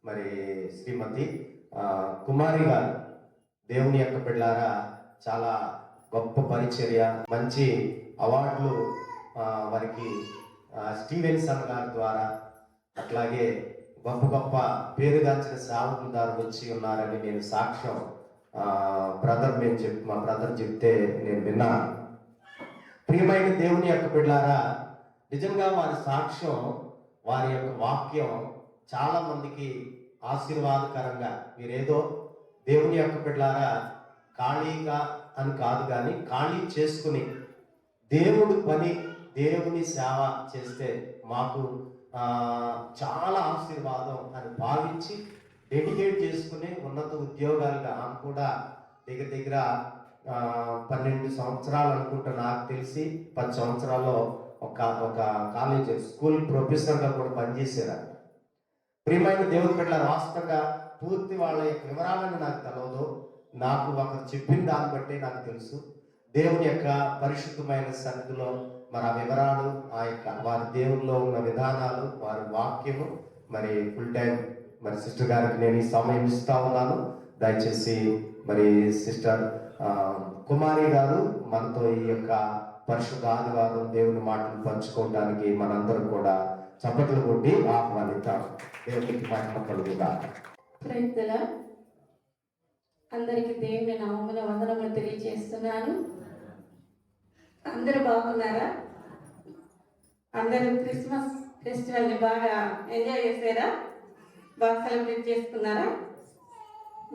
మరి శ్రీమతి కుమారి గారు దేవుని యొక్క బిడ్డలారా చాలా గొప్ప పరిచర్య, మంచి అవార్డులు వారికి స్టీవెన్సన్ గారి ద్వారా, అట్లాగే గొప్ప గొప్ప పేరుగాంచిన సేవకుల ద్వారా వచ్చి ఉన్నారని నేను సాక్ష్యం మా బ్రదర్ చెప్తే నేను విన్నాను. ప్రియమైన దేవుని యొక్క బిడ్డలారా, నిజంగా వారి సాక్ష్యం, వారి యొక్క వాక్యం చాలా మందికి ఆశీర్వాదకరంగా, మీరేదో దేవుని యొక్క బిడ్డలారా ఖాళీగా అని కాదు, కానీ ఖాళీ చేసుకుని దేవుడు పని, దేవుని సేవ చేస్తే మాకు చాలా ఆశీర్వాదం అని భావించి డెడికేట్ చేసుకుని ఉన్నత ఉద్యోగాలుగా, ఆమె కూడా దగ్గర దగ్గర 12 సంవత్సరాలు అనుకుంటా, నాకు తెలిసి 10 సంవత్సరాల్లో ఒక కాలేజ్ స్కూల్ ప్రొఫెసర్గా కూడా పనిచేశారు. ప్రియమైన దేవుని బిడ్డల, వాస్తవంగా పూర్తి వాళ్ళ యొక్క వివరాలను నాకు తెలియదు, నాకు ఒకరు చెప్పిన దాన్ని బట్టి నాకు తెలుసు. దేవుని యొక్క పరిశుద్ధమైన సన్నిధిలో మరి ఆ వివరాలు, ఆ యొక్క వారి దేవుల్లో ఉన్న విధానాలు, వారి వాక్యము మరి ఫుల్ టైం మరి సిస్టర్ గారికి నేను ఈ సమయం ఇస్తా ఉన్నాను. దయచేసి మరి సిస్టర్ కుమారి గారు మనతో ఈ యొక్క పరిశుద్ధ ఆదివారం దేవుని మాటలు పంచుకోవడానికి మనందరం కూడా చప్పట్లు కొట్టి ఆహ్వానిద్దాం. దేవునికి మహిమ కలుగుగా. అందరికి దేవుని నామమున వందనములు తెలియజేస్తున్నాను. అందరూ బాగున్నారా? అందరూ క్రిస్మస్ ఫెస్టివల్ని బాగా ఎంజాయ్ చేశారా? బాగా సెలబ్రేట్ చేసుకున్నారా?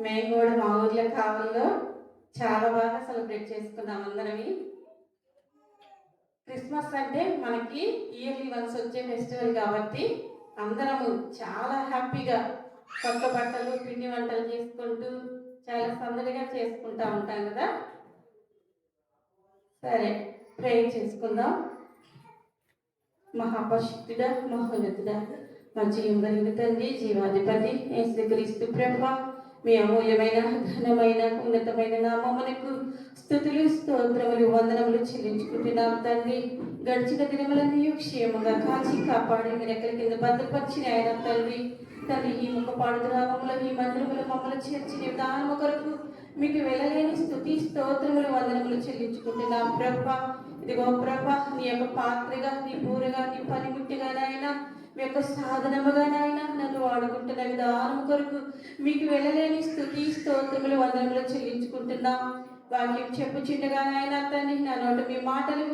మేము కూడా మా ఊర్లో కావల్లో చాలా బాగా సెలబ్రేట్ చేసుకున్నాం అందరవి. క్రిస్మస్ అంటే మనకి ఇయర్లీ వన్స్ వచ్చే ఫెస్టివల్ కాబట్టి అందరము చాలా హ్యాపీగా కొత్త బట్టలు, పిండి వంటలు చేసుకుంటూ చాలా సందడిగా చేసుకుంటా ఉంటాం కదా. సరే, ప్రేయర్ చేసుకుందాం. మహాపరిశుద్ధుడా, మహోన్నతుడా, మా జీవం కలిగిన తండ్రి, జీవాధిపతి యేసుక్రీస్తు ప్రభువా, మీ అమూల్యమైన ఘనమైన ఉన్నతమైన నామమునకు స్తుతులు, స్తోత్రములు, వందనములు చెల్లించుకుంటున్నాం తండ్రి. గడిచిన దినములన్నీ క్షేమంగా కాచి కాపాడి మీరు ఎక్కడి కింద భద్రపరిచిన ఆయన తండ్రి. ఈ ముఖపాడు గ్రామంలో, ఈ మందిరములు మమ్మల్ని చేర్చిన విధానము కొరకు మీకు వెళ్ళలేని స్తుతి, స్తోత్రములు, వందనములు చెల్లించుకుంటున్నాం ప్రభా. ఇదిగో ప్రభా, నీ యొక్క పాత్రగా, నీ పూరగా, నీ పనిముట్టిగానైనా, మీ యొక్క సాధనముగానైనా నన్ను వాడుకుంటున్న విధానం కొరకు మీకు వెళ్ళలేని స్తుతి, స్తోత్రములు, వందనములు చెల్లించుకుంటున్నాం. వాక్యం చెప్పుచుండగానైనా తండ్రి, నా నోట మీ మాటలు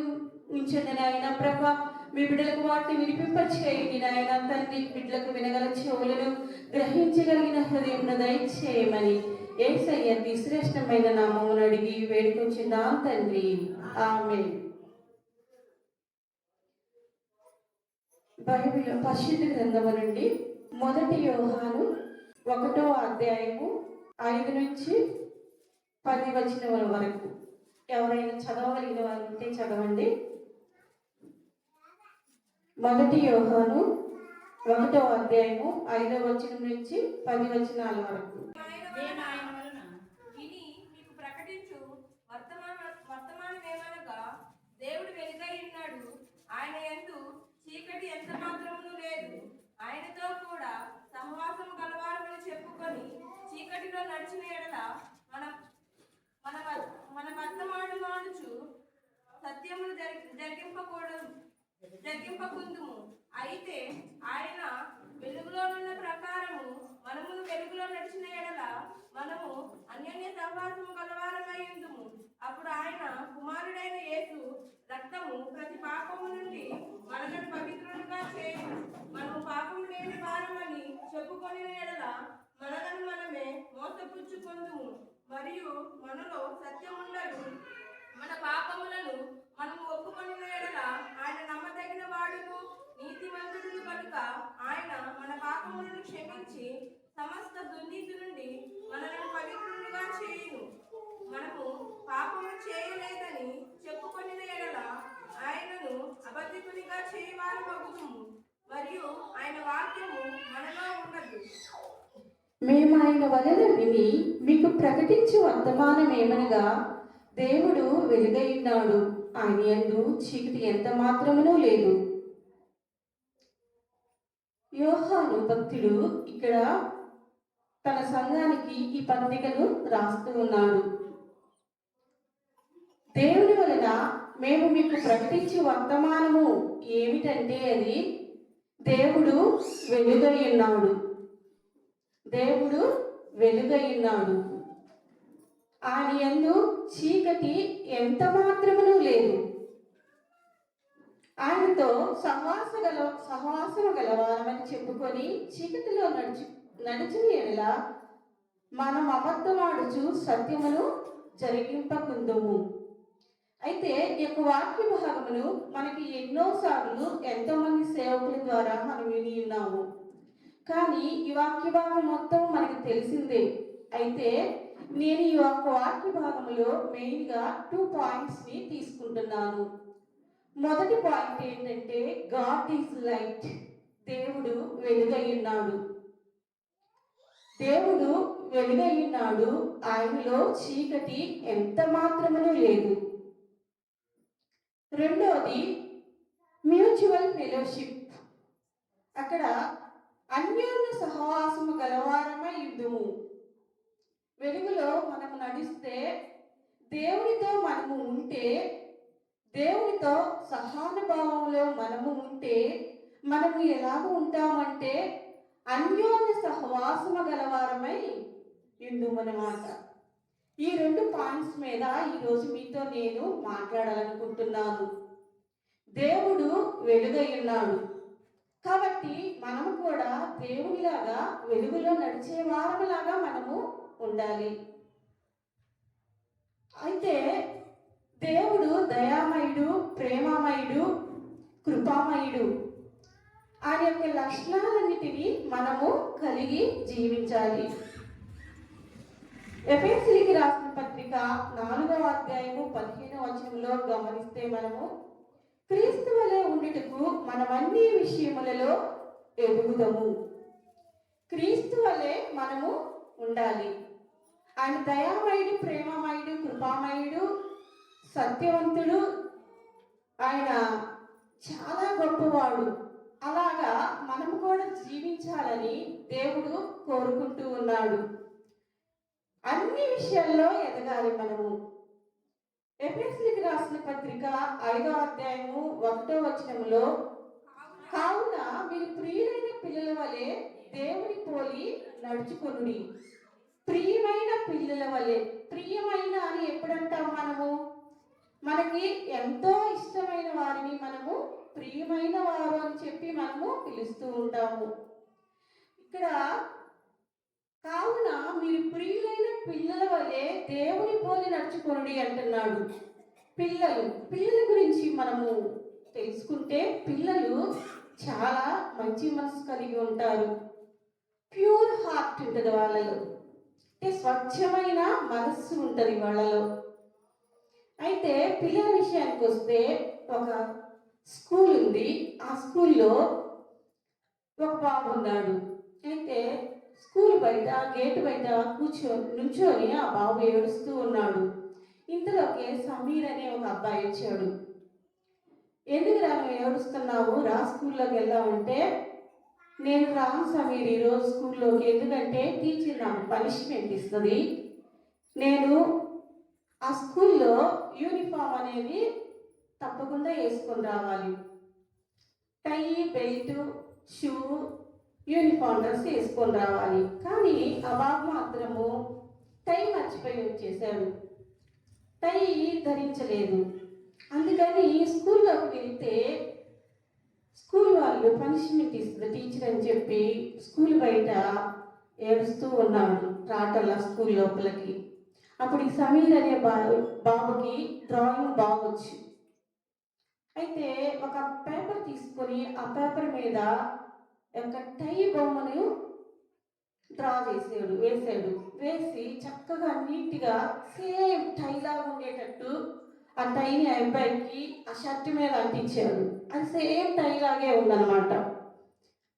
ఉంచండి నాయన ప్రభా. మీ బిడ్డలకు వాటిని వినిపింపచేయండి నాయన తండ్రి. బిడ్డలకు వినగల చెవులను, గ్రహించగలిగిన హృదయం దయచేయమని యేసయ్య శ్రేష్టమైన నామమును అడిగి వేడుకొంచున్నాం తండ్రి, ఆమేన్. బైబిల్ పరిశుద్ధ గ్రంథము నుండి 1 యోహాను 1వ అధ్యాయము 5 నుంచి 10 వచనముల వరకు. ఎవరైనా చదవగలిగిన వారు ఉంటే చదవండి. 1 యోహాను 1వ అధ్యాయము 5వ వచనం నుంచి 10 వచనాల వరకు. వర్తమానమేమనగా, దేవుడు వెలుగై ఉన్నాడు, ఆయన యందు చీకటి ఎంత మాత్రమును లేదు. ఆయనతో కూడా సహవాసము గలవారమని చెప్పుకొని చీకటిలో నడిచిన ఎడల మన వర్తమానమానుచు సత్యమును జరిగింపకుందుము. అయితే ఆయన వెలుగులోనున్న ప్రకారము మనమును వెలుగులో నడిచిన ఎడల మనము అన్యోన్య సహవాసము గలవారమై ఉందుము. అప్పుడు ఆయన కుమారుడైన యేసు రక్తము ప్రతి పాపము నుండి మనలను పవిత్రులుగా చేయు. మనము పాపము లేని వారమని చెప్పుకొని ఎడల మనలను మనమే మోసపుచ్చుకొందుము, మరియు మనలో సత్యముండదు. మన పాపములను మనము ఒప్పుకొని ఎడల ఆయన నమ్మదగిన వాడును, నీతిమంతుడు కనుక ఆయన మన పాపములను క్షమించి సమస్త దుర్నీతి నుండి మనలను పవిత్రులుగా చేయును. మనము పాపము చేయలేదని చెప్పుకొని ఎడల ఆయనను అబద్ధికునిగా చేయవారమగుదుము, మరియు ఆయన వాక్యము మనలో ఉండదు. మేము ఆయన వలన విని మీకు ప్రకటించే వర్తమానం ఏమనగా, దేవుడు వెలుగై ఉన్నాడు, ఆయన యందు చీకటి ఎంత మాత్రమునూ లేదు. యోహాను భక్తుడు ఇక్కడ తన సంఘానికి ఈ పత్రికను రాస్తూ ఉన్నాడు. దేవుని వలన మేము మీకు ప్రకటించే వర్తమానము ఏమిటంటే అది దేవుడు వెలుగై ఉన్నాడు. దేవుడు వెలుగై ఉన్నాడు. ఆయన యందు చీకటి ఎంత మాత్రమును లేదు. ఆయనతో సహవాసము గలవారమని చెప్పుకొని చీకటిలో నడిచిన ఎడల మనం అబద్ధమాడుచు సత్యమును జరిగింపకుందుము. అయితే ఈ యొక్క వాక్య భాగమును మనకి ఎన్నోసార్లు ఎంతోమంది సేవకుల ద్వారా మనం విని ఉన్నాము. కానీ ఈ వాక్య భాగం మొత్తం మనకి తెలిసిందే. అయితే నేను ఈ యొక్క వాక్య భాగంలో మెయిన్గా 2 పాయింట్స్ని తీసుకుంటున్నాను. మొదటి పాయింట్ ఏంటంటే గాడ్ ఈజ్ లైట్. దేవుడు వెలుగై ఉన్నాడు. దేవుడు వెలుగై ఉన్నాడు. ఆయనలో చీకటి ఎంత మాత్రమును లేదు. రెండోది మ్యూచువల్ ఫెలోషిప్. అక్కడ అన్యోన్య సహవాసము గలవారమై యుద్ధము. వెలుగులో మనము నడిస్తే, దేవునితో మనము ఉంటే, దేవునితో సహానుభావంలో మనము ఉంటే మనము ఎలాగ ఉంటామంటే అన్యోన్య సహవాసము గలవారమై యుద్ధమన్నమాట. ఈ 2 పాయింట్స్ మీద ఈరోజు మీతో నేను మాట్లాడాలనుకుంటున్నాను. దేవుడు వెలుగై ఉన్నాడు కాబట్టి మనము కూడా దేవునిలాగా వెలుగులో నడిచే వారములాగా మనము ఉండాలి. అయితే దేవుడు దయామయుడు, ప్రేమమయుడు, కృపామయుడు. ఆయన యొక్క లక్షణాలన్నిటినీ మనము కలిగి జీవించాలి. ఎఫెసీయులకు రాసిన పత్రిక 4వ అధ్యాయము 15వ వచనంలో గమనిస్తే మనము క్రీస్తు వలె ఉండుటకు మనమన్ని విషయములలో ఎదుగుదము. క్రీస్తు వలె మనము ఉండాలి. ఆయన దయామయుడు, ప్రేమమయుడు, కృపామయుడు, సత్యవంతుడు. ఆయన చాలా గొప్పవాడు. అలాగా మనము కూడా జీవించాలని దేవుడు కోరుకుంటూ ఉన్నాడు. అన్ని విషయాల్లో ఎదగాలి మనము. ఎఫెసీయులకు రాసిన పత్రిక 5వ అధ్యాయము 1వ వచనంలో కావున మీరు ప్రియులైన పిల్లల వలె దేవుని పోలి నడుచుకొనుడి. ప్రియమైన పిల్లల వలె. ప్రియమైన అని ఎప్పుడంటాం మనము? మనకి ఎంతో ఇష్టమైన వారిని మనము ప్రియమైన వారు అని చెప్పి మనము పిలుస్తూ ఉంటాము. ఇక్కడ కావున మీరు ప్రియులైన పిల్లల వలె దేవుని పోలి నడుచుకోండి అంటున్నాడు. పిల్లల గురించి మనము తెలుసుకుంటే పిల్లలు చాలా మంచి మనసు కలిగి ఉంటారు. ప్యూర్ హార్ట్ ఉంటుంది వాళ్ళలో. అంటే స్వచ్ఛమైన మనస్సు ఉంటుంది వాళ్ళలో. అయితే పిల్లల విషయానికి వస్తే ఒక స్కూల్ ఉంది. ఆ స్కూల్లో ఒక బాబు ఉన్నాడు. అయితే స్కూల్ బయట గేటు బయట నుంచొని ఆ బాబు ఏడుస్తూ ఉన్నాడు. ఇంతలోకి సమీర్ అనే ఒక అబ్బాయి వచ్చాడు. ఎందుకు నువ్వు ఏడుస్తున్నావు, రా స్కూల్లోకి వెళ్దామంటే, నేను రాను సమీర్ ఈరోజు స్కూల్లోకి, ఎందుకంటే టీచర్ నాకు పనిష్మెంట్ ఇస్తుంది. నేను ఆ స్కూల్లో యూనిఫామ్ అనేది తప్పకుండా వేసుకొని రావాలి. టై, బెల్ట్, షూ, యూనిఫామ్ డ్రెస్ వేసుకొని రావాలి. కానీ ఆ బాబు మాత్రము టై మర్చిపోయి వచ్చేసాడు. టై ధరించలేదు. అందుకని స్కూల్లోకి వెళ్తే స్కూల్ వాళ్ళు పనిష్మెంట్ ఇస్తుంది టీచర్ అని చెప్పి స్కూల్ బయట ఏడుస్తూ ఉన్నాడు రాటల్లా స్కూల్ లోపలికి. అప్పుడు ఈ సమీర్ అనే బాబుకి డ్రాయింగ్ బాగొచ్చు. అయితే ఒక పేపర్ తీసుకొని ఆ పేపర్ మీద ఒక టై బొమ్మను డ్రా వేసాడు. వేసి చక్కగా నీట్గా సేమ్ టైలాగా ఉండేటట్టు ఆ టైని ఆ అబ్బాయికి ఆ షర్ట్ మీద అంటించాడు. అది సేమ్ టైలాగే ఉందన్నమాట.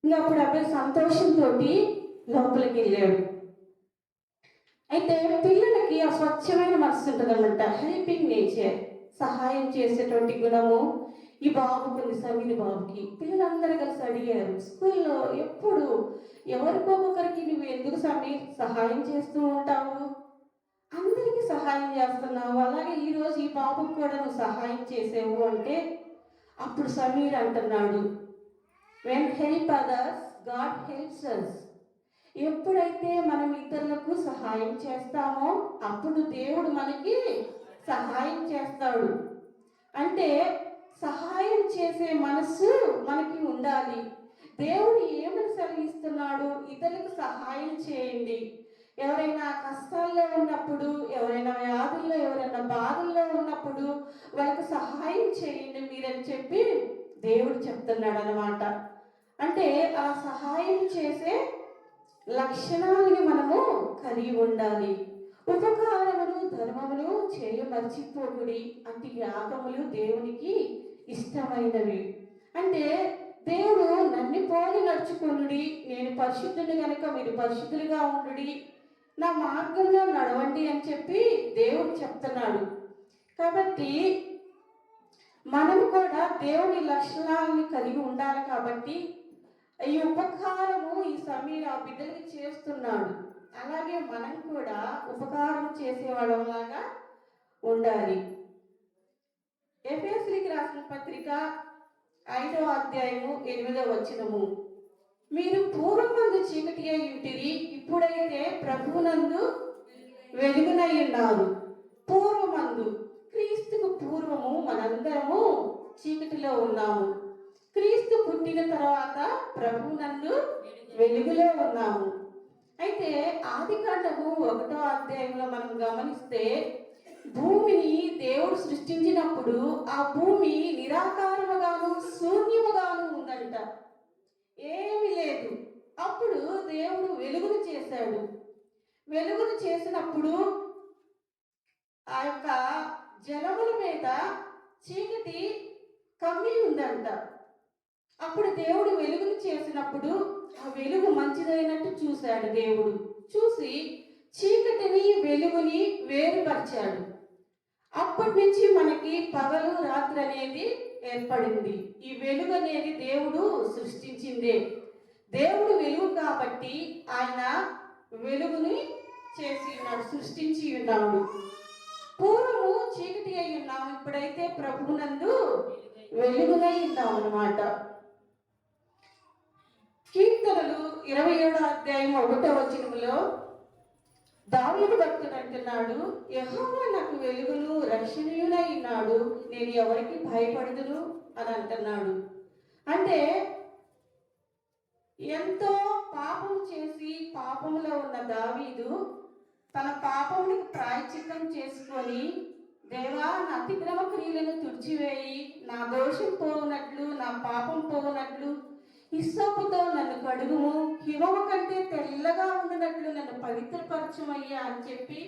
ఇంకా అప్పుడు అబ్బాయి సంతోషంతో లోపలికి వెళ్ళాడు. అయితే పిల్లలకి ఆ స్వచ్ఛమైన మనసు ఉంటుంది అన్నమాట. హెల్పింగ్ నేచర్, సహాయం చేసేటువంటి గుణము ఈ బాబుకి ఉంది, సమీర్ బాబుకి. పిల్లలందరూ కలిసి అడిగారు స్కూల్లో, ఎప్పుడు ఎవరికొకరికి నువ్వు ఎందుకు సమీర్ సహాయం చేస్తూ ఉంటావు, అందరికీ సహాయం చేస్తున్నావు, అలాగే ఈరోజు ఈ బాబుకి కూడా నువ్వు సహాయం చేసావు అంటే, అప్పుడు సమీర్ అంటున్నాడు, when help others god helps us. ఎప్పుడైతే మనం ఇతరులకు సహాయం చేస్తామో అప్పుడు దేవుడు మనకి సహాయం చేస్తాడు. అంటే సహాయం చేసే మనస్సు మనకి ఉండాలి. దేవుడు ఏమని సెలవిస్తున్నాడు, ఇతరులకు సహాయం చేయండి. ఎవరైనా కష్టాల్లో ఉన్నప్పుడు, ఎవరైనా వ్యాధుల్లో, ఎవరైనా బాధల్లో ఉన్నప్పుడు వాళ్ళకి సహాయం చేయండి మీరని చెప్పి దేవుడు చెప్తున్నాడు అన్నమాట. అంటే ఆ సహాయం చేసే లక్షణాలని మనము కలిగి ఉండాలి. ఉపకారములు ధర్మములు చేయ మర్చిపోకుడి, అట్టి యాగములు దేవునికి ఇష్టమైనవి. అంటే దేవుడు నన్ను పోలి నడుచుకునుడి, నేను పరిశుద్ధుని కనుక మీరు పరిశుద్ధులుగా ఉండుడి, నా మార్గంలో నడవండి అని చెప్పి దేవుడు చెప్తున్నాడు. కాబట్టి మనం కూడా దేవుని లక్షణాలను కలిగి ఉండాలి. కాబట్టి ఈ ఉపకారము ఈ సమీర్ ఆ బిడ్డలకి చేస్తున్నాడు, అలాగే మనం కూడా ఉపకారం చేసేవాళ్ళలాగా ఉండాలి. ఎఫెసీయులకు రాసిన పత్రిక 5వ అధ్యాయము 8వ వచనము, మీరు పూర్వమందు చీకటి అయి ఉంటిరి, ఇప్పుడైతే ప్రభువునందు వెలుగునై ఉన్నారు. పూర్వమందు, క్రీస్తుకు పూర్వము మనందరము చీకటిలో ఉన్నాము. క్రీస్తు పుట్టిన తర్వాత ప్రభువునందు వెలుగులో ఉన్నాము. అయితే ఆదికాండము 1వ అధ్యాయంలో మనం గమనిస్తే, భూమిని దేవుడు సృష్టించినప్పుడు ఆ భూమి నిరాకారముగాను శూన్యముగాను ఉందంట, ఏమీ లేదు. అప్పుడు దేవుడు వెలుగును చేశాడు. వెలుగును చేసినప్పుడు ఆ యొక్క జలముల మీద చీకటి కమ్మి ఉందంట. అప్పుడు దేవుడు వెలుగును చేసినప్పుడు ఆ వెలుగు మంచిదైనట్టు చూశాడు. దేవుడు చూసి చీకటిని వెలుగుని వేరుపరిచాడు. అప్పటి నుంచి మనకి పగలు రాత్రి అనేది ఏర్పడింది. ఈ వెలుగు అనేది దేవుడు సృష్టించిందే. దేవుడు వెలుగు కాబట్టి ఆయన వెలుగుని చేసి ఉన్నాడు, సృష్టించి ఉన్నాడు. పూర్వము చీకటి అయి ఉన్నాము, ఇప్పుడైతే ప్రభువునందు వెలుగునై ఉన్నాం అన్నమాట. కీర్తనలు 27వ అధ్యాయం 1వ వచనములో దావీదు భక్తుడు అంటున్నాడు, యెహోవా నాకు వెలుగును రక్షణీయునై ఉన్నాడు, నేను ఎవరికి భయపడదును అని అంటున్నాడు. అంటే ఎంతో పాపం చేసి పాపంలో ఉన్న దావీదు తన పాపమునికి ప్రాయశ్చిత్తం చేసుకొని, దేవా నా అతిక్రమ క్రియలను తుడిచివేయి, నా దోషం పోవునట్లు నా పాపం పోవునట్లు హిస్సోపుతో నన్ను కడుగుము, హిమము కంటే తెల్లగా ఉండినట్లు నన్ను పవిత్రపరచుమయ్యా అని చెప్పి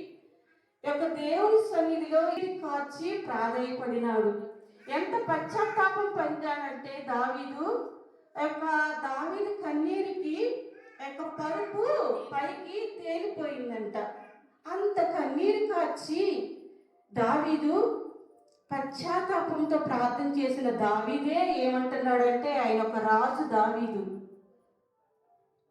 యొక్క దేవుని సన్నిధిలో కార్చి ప్రాధేయపడినాడు. ఎంత పశ్చాత్తాపం పొందాడంటే దావీదు దావీదు కన్నీరికి యొక్క పరుపు పైకి తేలిపోయిందంట. అంత కన్నీరు కార్చి దావీదు పశ్చాత్తాపంతో ప్రార్థన చేసిన దావీదే ఏమంటున్నాడంటే, ఆయన ఒక రాజు దావీదు,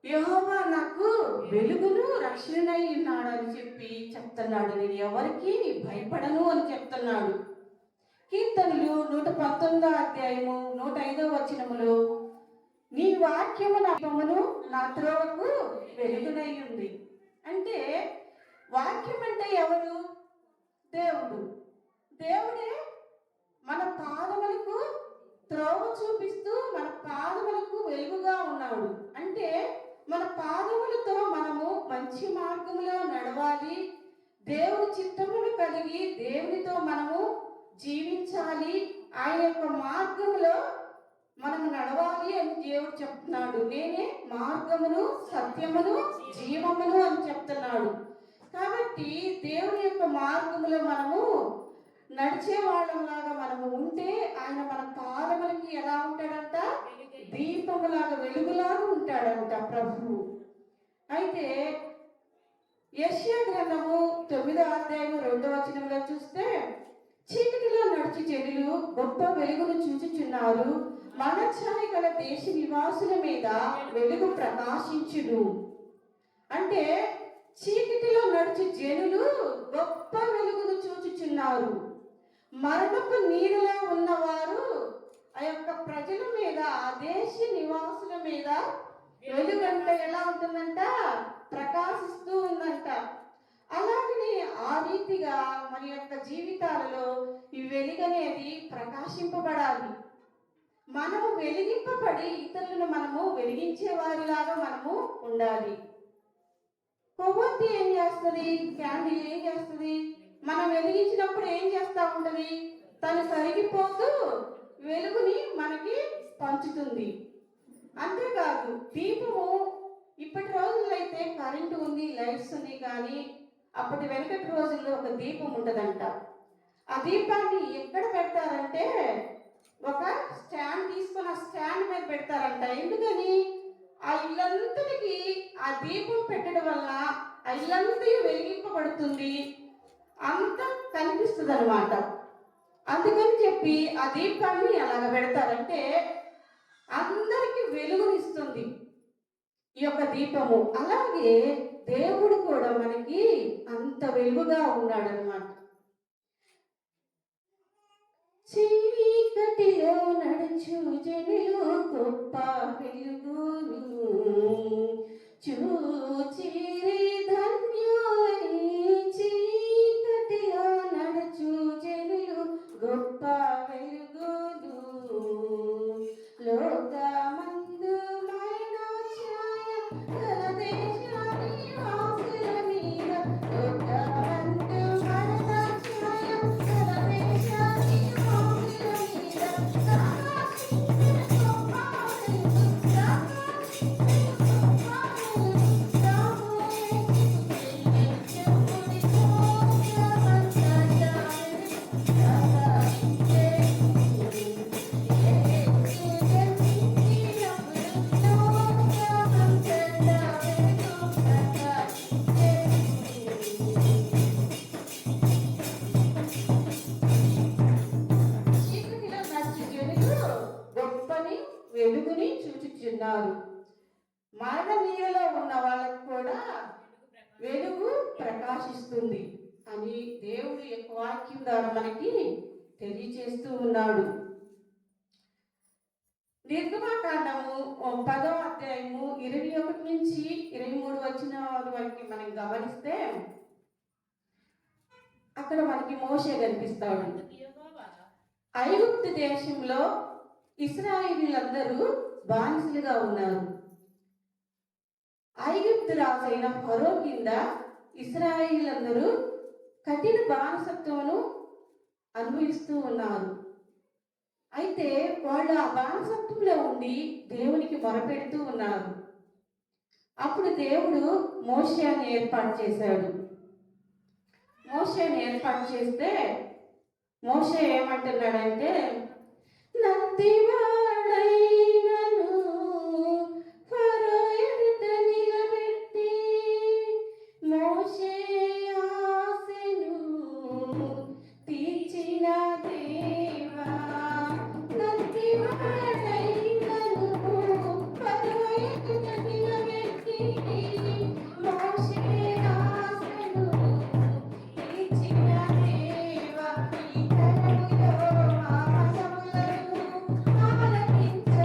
యెహోవా నాకు వెలుగును రక్షణై ఉన్నాడు అని చెప్పి చెప్తున్నాడు. నేను ఎవరికి భయపడను అని చెప్తున్నాడు. కీర్తనలు 119వ అధ్యాయము 105వ వచనములో, నీ వాక్యము నా దీపమును నా త్రోవకు వెలుగునై ఉంది. అంటే వాక్యం అంటే ఎవరు? దేవుడు. దేవుడే మన పాదములకు త్రోవ చూపిస్తూ మన పాదములకు వెలుగుగా ఉన్నాడు. అంటే మన పాదములతో మనము మంచి మార్గంలో నడవాలి, దేవుని చిత్తమును కలిగి దేవునితో మనము జీవించాలి, ఆయన యొక్క మార్గంలో మనం నడవాలి అని దేవుడు చెప్తున్నాడు. నేనే మార్గమును సత్యమును జీవమును అని చెప్తున్నాడు. కాబట్టి దేవుని యొక్క మార్గంలో మనము నడిచే వాళ్ళలాగా మనము ఉంటే ఆయన మన పాదములకి ఎలా ఉంటాడంట? దీపములాగా వెలుగులాగా ఉంటాడంట ప్రభువు. అయితే యెషయా గ్రంథము 9వ అధ్యాయం 2వ వచనంలో చూస్తే, చీకటిలో నడిచి జనులు గొప్ప వెలుగును చూచుచున్నారు. మనఛాయ గల దేశ నివాసుల మీద వెలుగు ప్రకాశించును. అంటే చీకటిలో నడిచి జనులు గొప్ప వెలుగును చూచుచున్నారు. మరణపు నీరులో ఉన్నవారు ఆ యొక్క ప్రజల మీద, ఆ దేశ నివాసుల మీద వెలుగంట ఎలా ఉంటుందంట? ప్రకాశిస్తూ ఉందంట. అలాగనే ఆ రీతిగా మన యొక్క జీవితాలలో ఈ వెలుగు అనేది ప్రకాశింపబడాలి. మనము వెలిగింపబడి ఇతరులను మనము వెలిగించే వారిలాగా మనము ఉండాలి. కొవ్వొత్తి ఏం చేస్తుంది? క్యాండిల్ ఏం చేస్తుంది? మనం వెలిగించినప్పుడు ఏం చేస్తూ ఉంటుంది? తను కరిగిపోతూ వెలుగుని మనకి పంచుతుంది. అంతేకాదు దీపము, ఇప్పటి రోజుల్లో అయితే కరెంటు ఉంది, లైట్స్ ఉంది, కానీ అప్పటి వెనకటి రోజుల్లో ఒక దీపం ఉంటుందంట. ఆ దీపాన్ని ఎక్కడ పెడతారంటే ఒక స్టాండ్ తీసుకొని ఆ స్టాండ్ మీద పెడతారంట. ఎందుకని? ఆ ఇల్లంతటికి ఆ దీపం పెట్టడం వల్ల ఆ ఇల్లంతా వెలిగింపబడుతుంది, అంత కనిపిస్తుంది అనమాట. అందుకని చెప్పి ఆ దీపాన్ని అలాగ పెడతారంటే అందరికి వెలుగునిస్తుంది ఈ యొక్క దీపము. అలాగే దేవుడు కూడా మనకి అంత వెలుగుగా ఉన్నాడు అనమాట. చీకటిలో నడుచు జనులు గొప్ప వెలుగును చూచిరి ధన్యులై. చీకటిలో నడుచు జనులు గొప్ప వెలుగును లోకమందు మరణ ఛాయ గల దేశాని వాసుల మీద, లోకమందు మరణ ఛాయ గల దేశాని వాసుల మీద ప్రకాశించిన గొప్ప వెలుగు, ప్రకాశించిన గొప్ప వెలుగు, రాబోయే చెప్పుడి లోకమంతటా ప్రకాశించే. చీకటిలో నడిచే జనులు గొప్పని వెలుగుని చూచుచున్నారు. మరణ నీడలో ఉన్న వాళ్ళకు కూడా వెలుగు ప్రకాశిస్తుంది అని దేవుడు యొక్క వాక్యం ద్వారా మనకి తెలియచేస్తూ ఉన్నాడు. నిర్గమకాండము 10వ అధ్యాయము 21 నుంచి 23 వచ్చిన వరకు మనం గమనిస్తే అక్కడ మనకి మోషే కనిపిస్తాడు. ఐగుప్తు దేశంలో ఇశ్రాయేలీయులందరూ బానిసలుగా ఉన్నారు. ఐగుప్తు రాజైన ఫరో కింద ఇశ్రాయేలీయులందరూ కఠిన బానిసత్వమును అనుభవిస్తూ ఉన్నారు. అయితే వాళ్ళు ఆ బానిసత్వంలో ఉండి దేవునికి మొరపెడుతూ ఉన్నారు. అప్పుడు దేవుడు మోషేని ఏర్పాటు చేశాడు. మోషేని ఏర్పాటు చేస్తే మోషే ఏమంటున్నాడంటే, నత్తివాడైనను ఫరో ఎదుట నిలబెట్టి మోషే ఆశను తీర్చిన దేవా, నత్తివాడైనను ఫరో ఎదుట నిలబెట్టి మోషే ఆశను తీర్చిన దేవా, ఈ తరములో మా వశములను ఆలకించ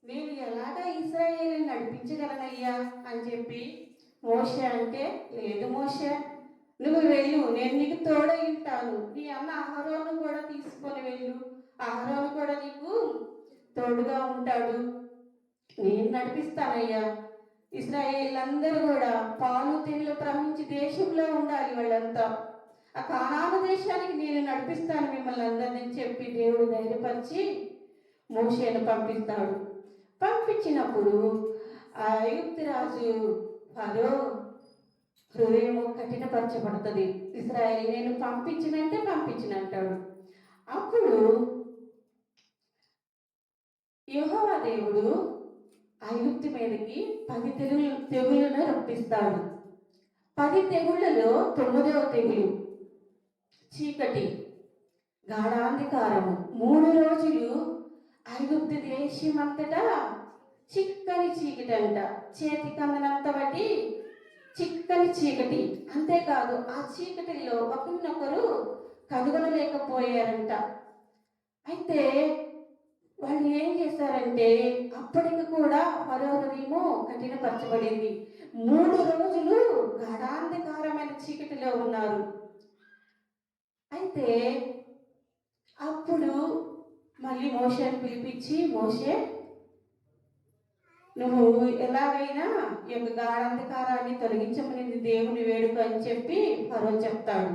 నేను ఎలాగా ఇశ్రాయేలుని నడిపించగలనయ్యా అని చెప్పి మోషే అంటే, లేదు మోషే, నువ్వు వెళ్ళు, నేను నీకు తోడై ఉంటాను. నీ అన్న అహరోను కూడా తీసుకొని వెళ్ళు, అహరోను కూడా నీకు తోడుగా ఉంటాడు, నేను నడిపిస్తానయ్యా. ఇశ్రాయేలందరూ కూడా పాలు తేనెలు ప్రవహించి దేశంలో ఉండాలి వాళ్ళంతా. ఆ కానాను దేశానికి నేను నడిపిస్తాను మిమ్మల్ని అందరినీ చెప్పి దేవుడు ధైర్యపరిచి మోషేను పంపిస్తాడు. పంపించినప్పుడు ఆ ఐగుప్తు రాజు ఫరో హృదయం కఠినపరచబడుతుంది. ఇశ్రాయేలు నేను పంపించినంటాడు. అప్పుడు యెహోవా దేవుడు ఐగుప్తు మీదకి 10 తెగుళ్ళను రప్పిస్తాడు. 10 తెగుళ్లలో 9వ తెగులు చీకటి, గాఢాంధకారము. 3 రోజులు ఐగుప్తు దేశం అంతటా చిక్కని చీకటి అంట, చేతికి అందనంత బట్టి చిక్కని చీకటి. అంతేకాదు ఆ చీకటిలో ఒకరినొకరు కనుగొనలేకపోయారంట. అయితే వాళ్ళు ఏం చేశారంటే అప్పటికి కూడా ఫరో హృదయము కఠినపరచబడింది. 3 రోజులు గాఢాంధకారమైన చీకటిలో ఉన్నారు. అయితే అప్పుడు మళ్ళీ మోషేని పిలిపించి, మోషే నువ్వు ఎలాగైనా ఈ యొక్క గాఢాంధకారాన్ని తొలగించమని దేవుని వేడుక అని చెప్పి ఫరో చెప్తాడు.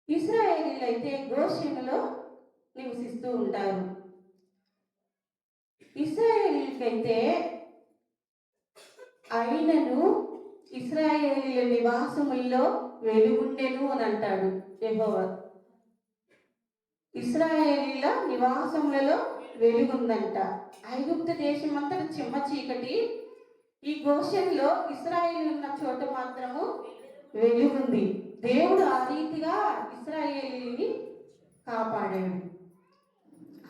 ఇశ్రాయేలీలు అయితే గోషెనులో నివసిస్తూ ఉంటారు. ఇశ్రాయేలీలకైతే అయినను ఇశ్రాయేలీల నివాసముల్లో వెలుగుండెను అని అంటాడు యెహోవా. ఇశ్రాయేలీల నివాసములలో వెలుగుందంట. ఐగుప్తు దేశం అంతా చిమ్మ చీకటి, ఈ గోషెన్లో ఇశ్రాయేలు ఉన్న చోట మాత్రము వెలుగుంది. దేవుడు ఆ రీతిగా ఇశ్రాయేలీని కాపాడాడు.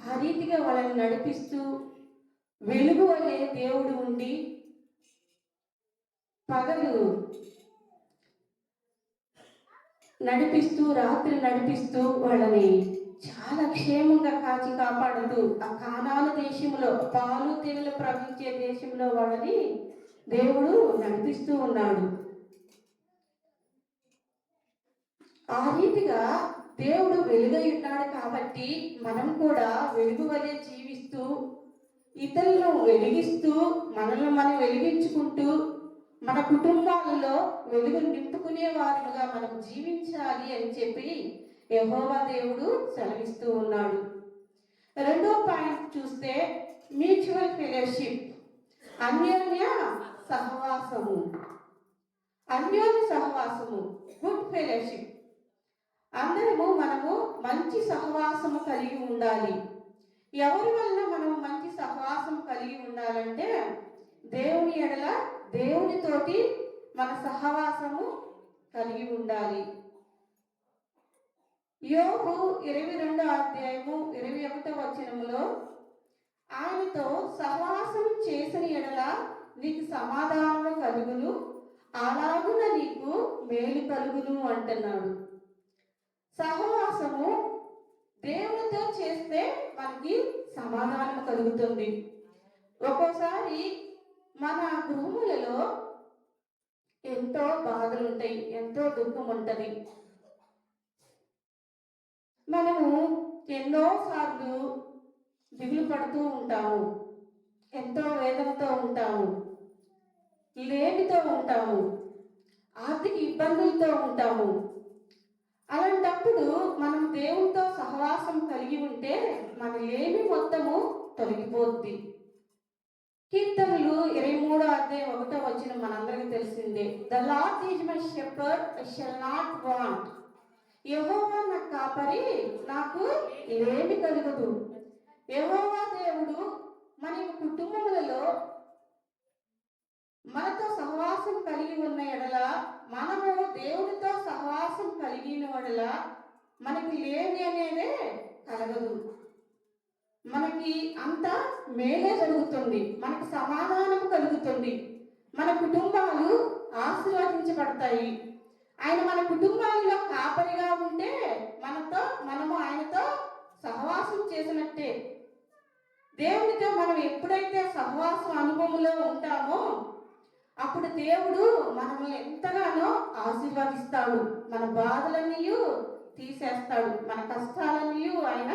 ఆ రీతిగా వాళ్ళని నడిపిస్తూ వెలుగు వలె దేవుడు ఉండి పగలు నడిపిస్తూ రాత్రి నడిపిస్తూ వాళ్ళని చాలా క్షేమంగా కాచి కాపాడుతూ ఆ కానాను దేశంలో పాలు తేనెలు ప్రవహించే దేశంలో వాళ్ళని దేవుడు నడిపిస్తూ ఉన్నాడు. ఆ రీతిగా దేవుడు వెలుగై ఉన్నాడు కాబట్టి మనం కూడా వెలుగు వలె జీవిస్తూ ఇతరులను వెలిగిస్తూ మనల్ని మనం వెలిగించుకుంటూ మన కుటుంబాలలో వెలుగును నింపుకునే వారుగా మనం జీవించాలి అని చెప్పి యెహోవా దేవుడు సెలవిస్తూ ఉన్నాడు. 2వ పాయింట్ చూస్తే మ్యూచువల్ ఫెలోషిప్, అన్యోన్య సహవాసము. అన్యోన్య సహవాసము, గుడ్ ఫెలోషిప్. మనము మంచి సహవాసము కలిగి ఉండాలి. ఎవరి వలన మనము మంచి సహవాసం కలిగి ఉండాలంటే దేవుని ఎడల దేవునితోటి మన సహవాసము కలిగి ఉండాలి. యోబు 22వ అధ్యాయము 21వ వచనములో ఆయనతో సహవాసం చేసిన ఎడల నీకు సమాధానము కలుగును, అలాగున నీకు మేలు కలుగును అంటున్నాడు. సహవాసము దేవునితో చేస్తే మనకి సమాధానం కలుగుతుంది. ఒక్కోసారి మన గృహములలో ఎంతో బాధలు ఉంటాయి, ఎంతో దుఃఖం ఉంటుంది. మనము ఎన్నోసార్లు దిగులు పడుతూ ఉంటాము, ఎంతో వేదనతో ఉంటాము, లేమితో ఉంటాము, ఆర్థిక ఇబ్బందులతో ఉంటాము. అలాంటప్పుడు మనం దేవునితో సహవాసం కలిగి ఉంటే మన లేమి మొత్తము తొలగిపోద్ది. కీర్తనలు 23వ అధ్యాయం 1వ వచనం మనందరికీ తెలిసిందే. The lord is my shepherd, I shall not want. యెహోవా నా కాపరి, నాకు లేమి కలుగదు. యెహోవా దేవుడు మన కుటుంబములలో మనతో సహవాసం కలిగి ఉన్న ఎడల, మనము దేవునితో సహవాసం కలిగిన ఎడల మనకి లేమి అనేదే కలగదు. మనకి అంతా మేలే జరుగుతుంది, మనకు సమాధానం కలుగుతుంది, మన కుటుంబాలు ఆశీర్వదించబడతాయి. ఆయన మన కుటుంబాలలో కాపరిగా ఉంటే మనము ఆయనతో సహవాసం చేసినట్టే. దేవుని దేవునితో మనం ఎప్పుడైతే సహవాసం అనుభవంలో ఉంటామో అప్పుడు దేవుడు మనల్ని ఎంతగానో ఆశీర్వదిస్తాడు. మన బాధలన్నీ తీసేస్తాడు, మన కష్టాలన్నీ ఆయన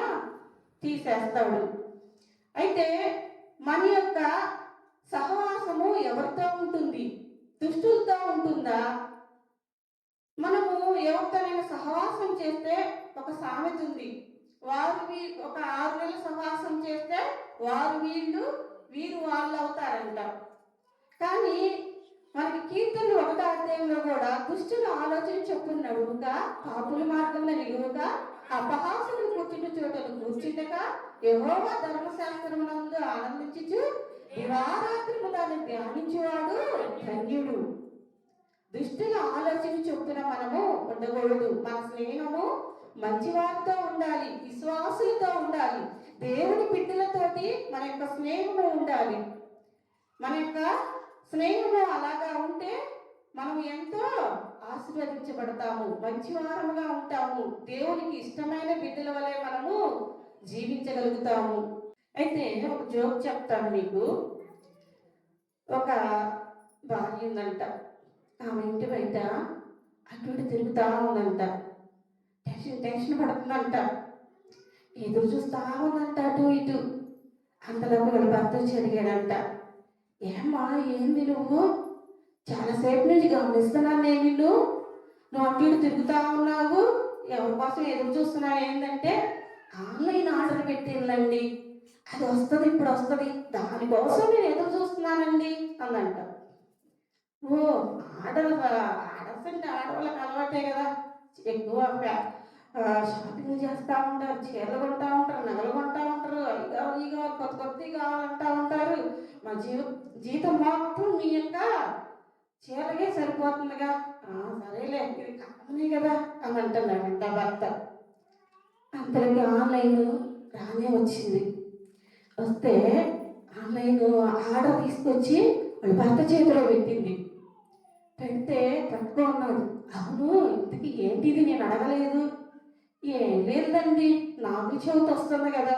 తీసేస్తాడు. అయితే మన యొక్క సహవాసము ఎవరితో ఉంటుంది? దుష్టులతో ఉంటుందా? మనము ఎవరితోనైనా సహవాసం చేస్తే ఒక సామెత ఉంది, ఒక 6 నెలలు సహవాసం చేస్తే వీరు వాళ్ళు అవుతారంట. కానీ మనకి కీర్తనలు 1వ అధ్యాయంలో కూడా దుష్టుల ఆలోచన చొప్పున నడువుక, పాపుల మార్గంలో నిలువక, అపహాసులు కూర్చుంటు చోటను కూర్చుండక, యెహోవా ధర్మశాస్త్రమునందు ఆనందించుచు దివారాత్రము దాన్ని ధ్యానించువాడు ధన్యుడు. దుష్టుల ఆలోచన చొప్పున మనము ఉండకూడదు. మన స్నేహము మంచివారితో ఉండాలి, విశ్వాసులతో ఉండాలి, దేవుని బిడ్డలతోటి మన యొక్క స్నేహము ఉండాలి. మన యొక్క స్నేహము అలాగా ఉంటే మనం ఎంతో ఆశీర్వదించబడతాము, మంచివారముగా ఉంటాము, దేవునికి ఇష్టమైన బిడ్డల వలె మనము జీవించగలుగుతాము. అయితే ఒక జోక్ చెప్తాను మీకు. ఒక భార్య ఉందంట, ఆమె ఇంటి బయట అటు ఇటు తిరుగుతా ఉందంట. టెన్షన్ పడుతుందంట, ఎదురు చూస్తా ఉందంట అటు ఇటు. అంతలోకి వాళ్ళ భర్త వచ్చి అడిగాడంట, ఏమ్మా ఏంది నువ్వు? చాలాసేపు నుంచి గమనిస్తున్నాను నేను నువ్వు అటు ఇటు తిరుగుతా ఉన్నావు, ఎవరి కోసం ఎదురు చూస్తున్నావు ఏంటంటే, ఆన్లైన్ ఆర్డర్ పెట్టిందండి, అది వస్తుంది ఇప్పుడు వస్తుంది, దానికోసం నేను ఎదురు చూస్తున్నానండి అందంట. ఓ ఆర్డర్స్ అంటే ఆడవాళ్ళకి అలవాటే కదా, ఎక్కువ షాపింగ్ చేస్తూ ఉంటారు, చీరలు కొంటా ఉంటారు, నగలు కొంటా ఉంటారు, అవి కావాలి కొత్తవి కావాలంటా ఉంటారు. మా జీతం మొత్తం మీ యొక్క చీరలకే సరిపోతుందిగా, సరేలే ఇది కామనే కదా అని అంటున్నాడంట భర్త. అంతలోకి ఆన్లైన్ రానే వచ్చింది. వస్తే ఆన్లైన్ ఆర్డర్ తీసుకొచ్చి వాళ్ళ భర్త చేతిలో పెట్టింది. పెడితే పట్టుకో అన్నాడు. అవును, ఇంతకీ ఏంటిది నేను అడగలేదు. ఏం లేదండి, నాకు చెవితి వస్తుంది కదా,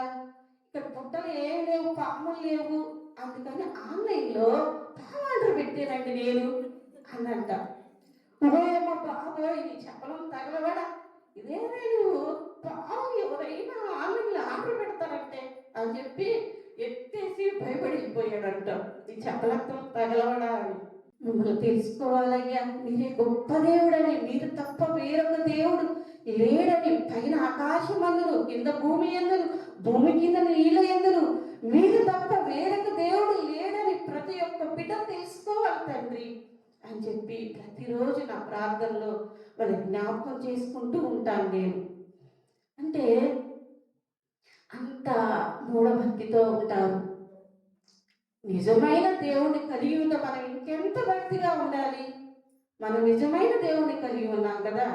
ఇక్కడ పుట్టలు ఏం లేవు, పాములు లేవు, అందుకని ఆన్లైన్లో పాము ఆర్డర్ పెట్టానండి నేను అన్నంట. ఓయమ్మ బాబోయ్, నీ చెప్పడం తగలవాడా, ఇదేనా నువ్వు పాము ఎవరైనా ఆన్లైన్లో ఆర్డర్ పెడతారంటే అని చెప్పి ఎత్తేసి భయపడిపోయాడంట. నీ చెప్పలత్వం తగలవాడా అని. మిమ్మల్ని తెలుసుకోవాలయ్యా, మీరే గొప్ప దేవుడని, మీరు తప్ప వేరొక దేవుడు లేడని, పైన ఆకాశం అందును, కింద భూమి ఎందును, భూమి కింద నీళ్ళ ఎందును, మీరు తప్ప వేరొక దేవుడు లేడని ప్రతి ఒక్క బిడ్డ తెలుసుకోవాలి తండ్రి అని చెప్పి ప్రతిరోజు నా ప్రార్థనలో వాళ్ళ జ్ఞాపకం చేసుకుంటూ ఉంటాను నేను. అంటే అంత మూఢభక్తితో ఉంటారు. నిజమైన దేవుణ్ణి కలిగి ఉన్న మనం ఇంకెంత భక్తిగా ఉండాలి. మనం నిజమైన దేవుణ్ణి కలిగి ఉన్నాం కదా,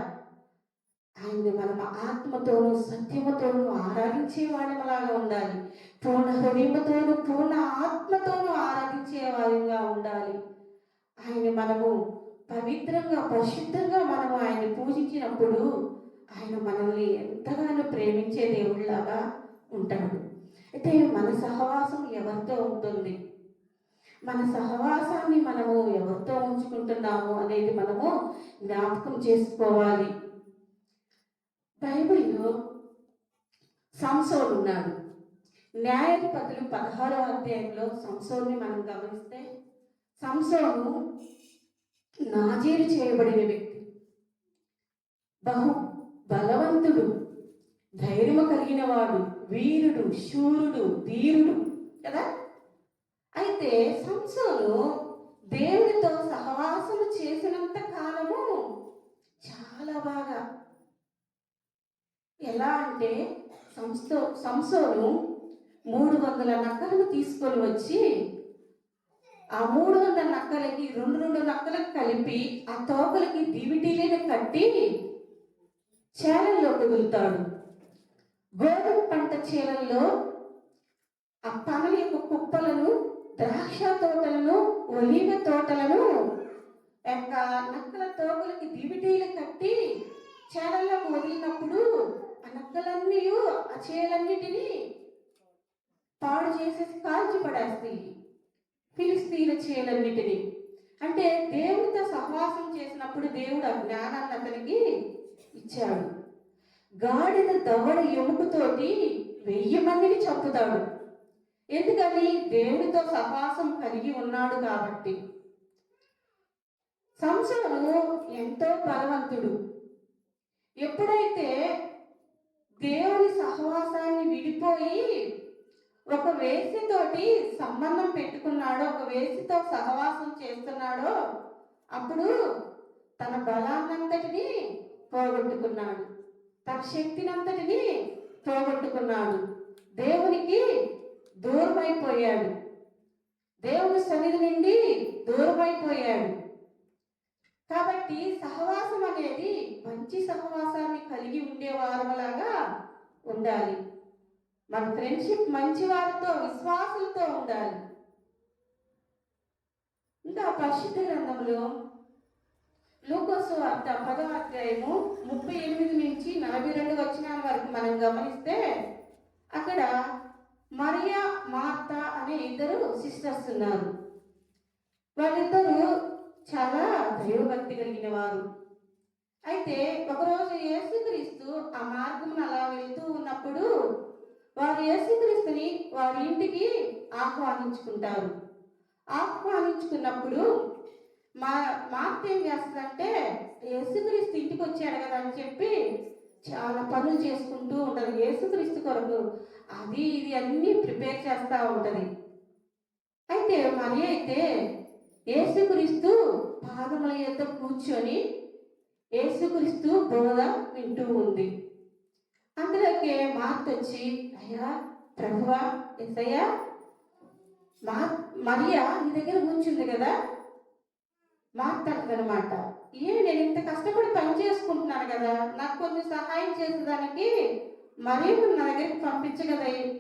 ఆయన్ని మనం ఆత్మతోనూ సత్యముతోనూ ఆరాధించే వాళ్ళలాగా ఉండాలి. పూర్ణ హృదయముతోనూ పూర్ణ ఆత్మతోనూ ఆరాధించే వారిగా ఉండాలి. ఆయన్ని మనము పవిత్రంగా పరిశుద్ధంగా మనము ఆయన్ని పూజించినప్పుడు ఆయన మనల్ని ఎంతగానో ప్రేమించే దేవుడిలాగా ఉంటాడు. అయితే మన సహవాసం ఎవరితో ఉంటుంది, మన సహవాసాన్ని మనము ఎవరితో ఉంచుకుంటున్నాము అనేది మనము జ్ఞాపకం చేసుకోవాలి. బైబిల్లో సంసోను ఉన్నాడు. న్యాయాధిపతులు 16వ అధ్యాయంలో సంసోన్ని మనం గమనిస్తే, సంసోను నాజీరు చేయబడిన వ్యక్తి, బహు బలవంతుడు, ధైర్యము కలిగిన వాడు, వీరుడు, శూరుడు, ధీరుడు కదా. అయితే సంసోను దేవునితో సహవాసము చేసినంత కాలము చాలా బాగా, ఎలా అంటే సంసోను 300 నక్కలను తీసుకొని వచ్చి ఆ 300 నక్కలకి 2 నక్కలకు కలిపి ఆ తోకలకి దివిటీలను కట్టి చేలల్లో వదులుతాడు. గోధుమ పంట చేలల్లో ఆ పనుల యొక్క కుప్పలను, ద్రాక్ష తోటలను, ఒలీవ తోటలను యొక్క నక్కల తోకలకి దివిటీలు కట్టి చేలల్లోకి వదిలినప్పుడు ఆ నక్కలన్నీ ఆ చేలన్నిటినీ పాడు పాడు చేసేసి కాల్చి పడేస్తాయి ఫిలిస్తీన్ల చేలన్నిటిని. అంటే దేవునితో సహవాసం చేసినప్పుడు దేవుడు ఆ జ్ఞానాన్ని అతనికి ఇచ్చాడు. గాడిద దవడ ఎముకతోటి 1000 మందిని చంపుతాడు. ఎందుకని? దేవునితో సహవాసం కలిగి ఉన్నాడు కాబట్టి. సంసోను ఎంతో బలవంతుడు. ఎప్పుడైతే దేవుని సహవాసాన్ని విడిపోయి ఒక వేశ్యతోటి సంబంధం పెట్టుకున్నాడో, ఒక వేశ్యతో సహవాసం చేస్తున్నాడో, అప్పుడు తన బలాన్నంతటిని పోగొట్టుకున్నాడు, తన శక్తినంతటిని పోగొట్టుకున్నాడు, దేవునికి దూరమైపోయాడు, దేవుని సన్నిధి నుండి దూరమైపోయాడు. కాబట్టి సహవాసం అనేది మంచి సహవాసాన్ని కలిగి ఉండే వారలాగా ఉండాలి. మన ఫ్రెండ్షిప్ మంచి వారితో, విశ్వాసులతో ఉండాలి. ఇంకా పరిశుద్ధ గ్రంథంలో లూకాసు వార్త 10వ అధ్యాయము 38 నుంచి 42 వచనాల వరకు మనం గమనిస్తే, అక్కడ మరియా మార్తా అనే 2 సిస్టర్స్ ఉన్నారు. వాళ్ళిద్దరూ చాలా దైవభక్తి కలిగిన వారు. అయితే ఒకరోజు యేసుక్రీస్తు ఆ మార్గమును అలా వెళ్తూ ఉన్నప్పుడు వారు యేసుక్రీస్తుని వారి ఇంటికి ఆహ్వానించుకుంటారు. ఆహ్వానించుకున్నప్పుడు మార్త ఏం చేస్తుందంటే, యేసుక్రీస్తు ఇంటికి వచ్చాడు కదా అని చెప్పి చాలా పనులు చేసుకుంటూ ఉంటుంది. యేసుక్రీస్తు కొరకు అది ఇది అన్నీ ప్రిపేర్ చేస్తూ ఉంటుంది. అయితే మరి అయితే యేసుక్రీస్తు పాదముల యొద్ద కూర్చొని యేసుక్రీస్తు బోధ వింటూ ఉంది. అందులోకి మార్త వచ్చి, అయ్యా ప్రభువా, యేసయ్యా, మరియా నీ దగ్గర కూర్చుంది కదా. మార్త అంటదనమాట, నేను ఇంత కష్టపడి పని చేసుకుంటున్నాను కదా, నాకు కొంచెం సహాయం చేసేదానికి మరియను నా దగ్గరికి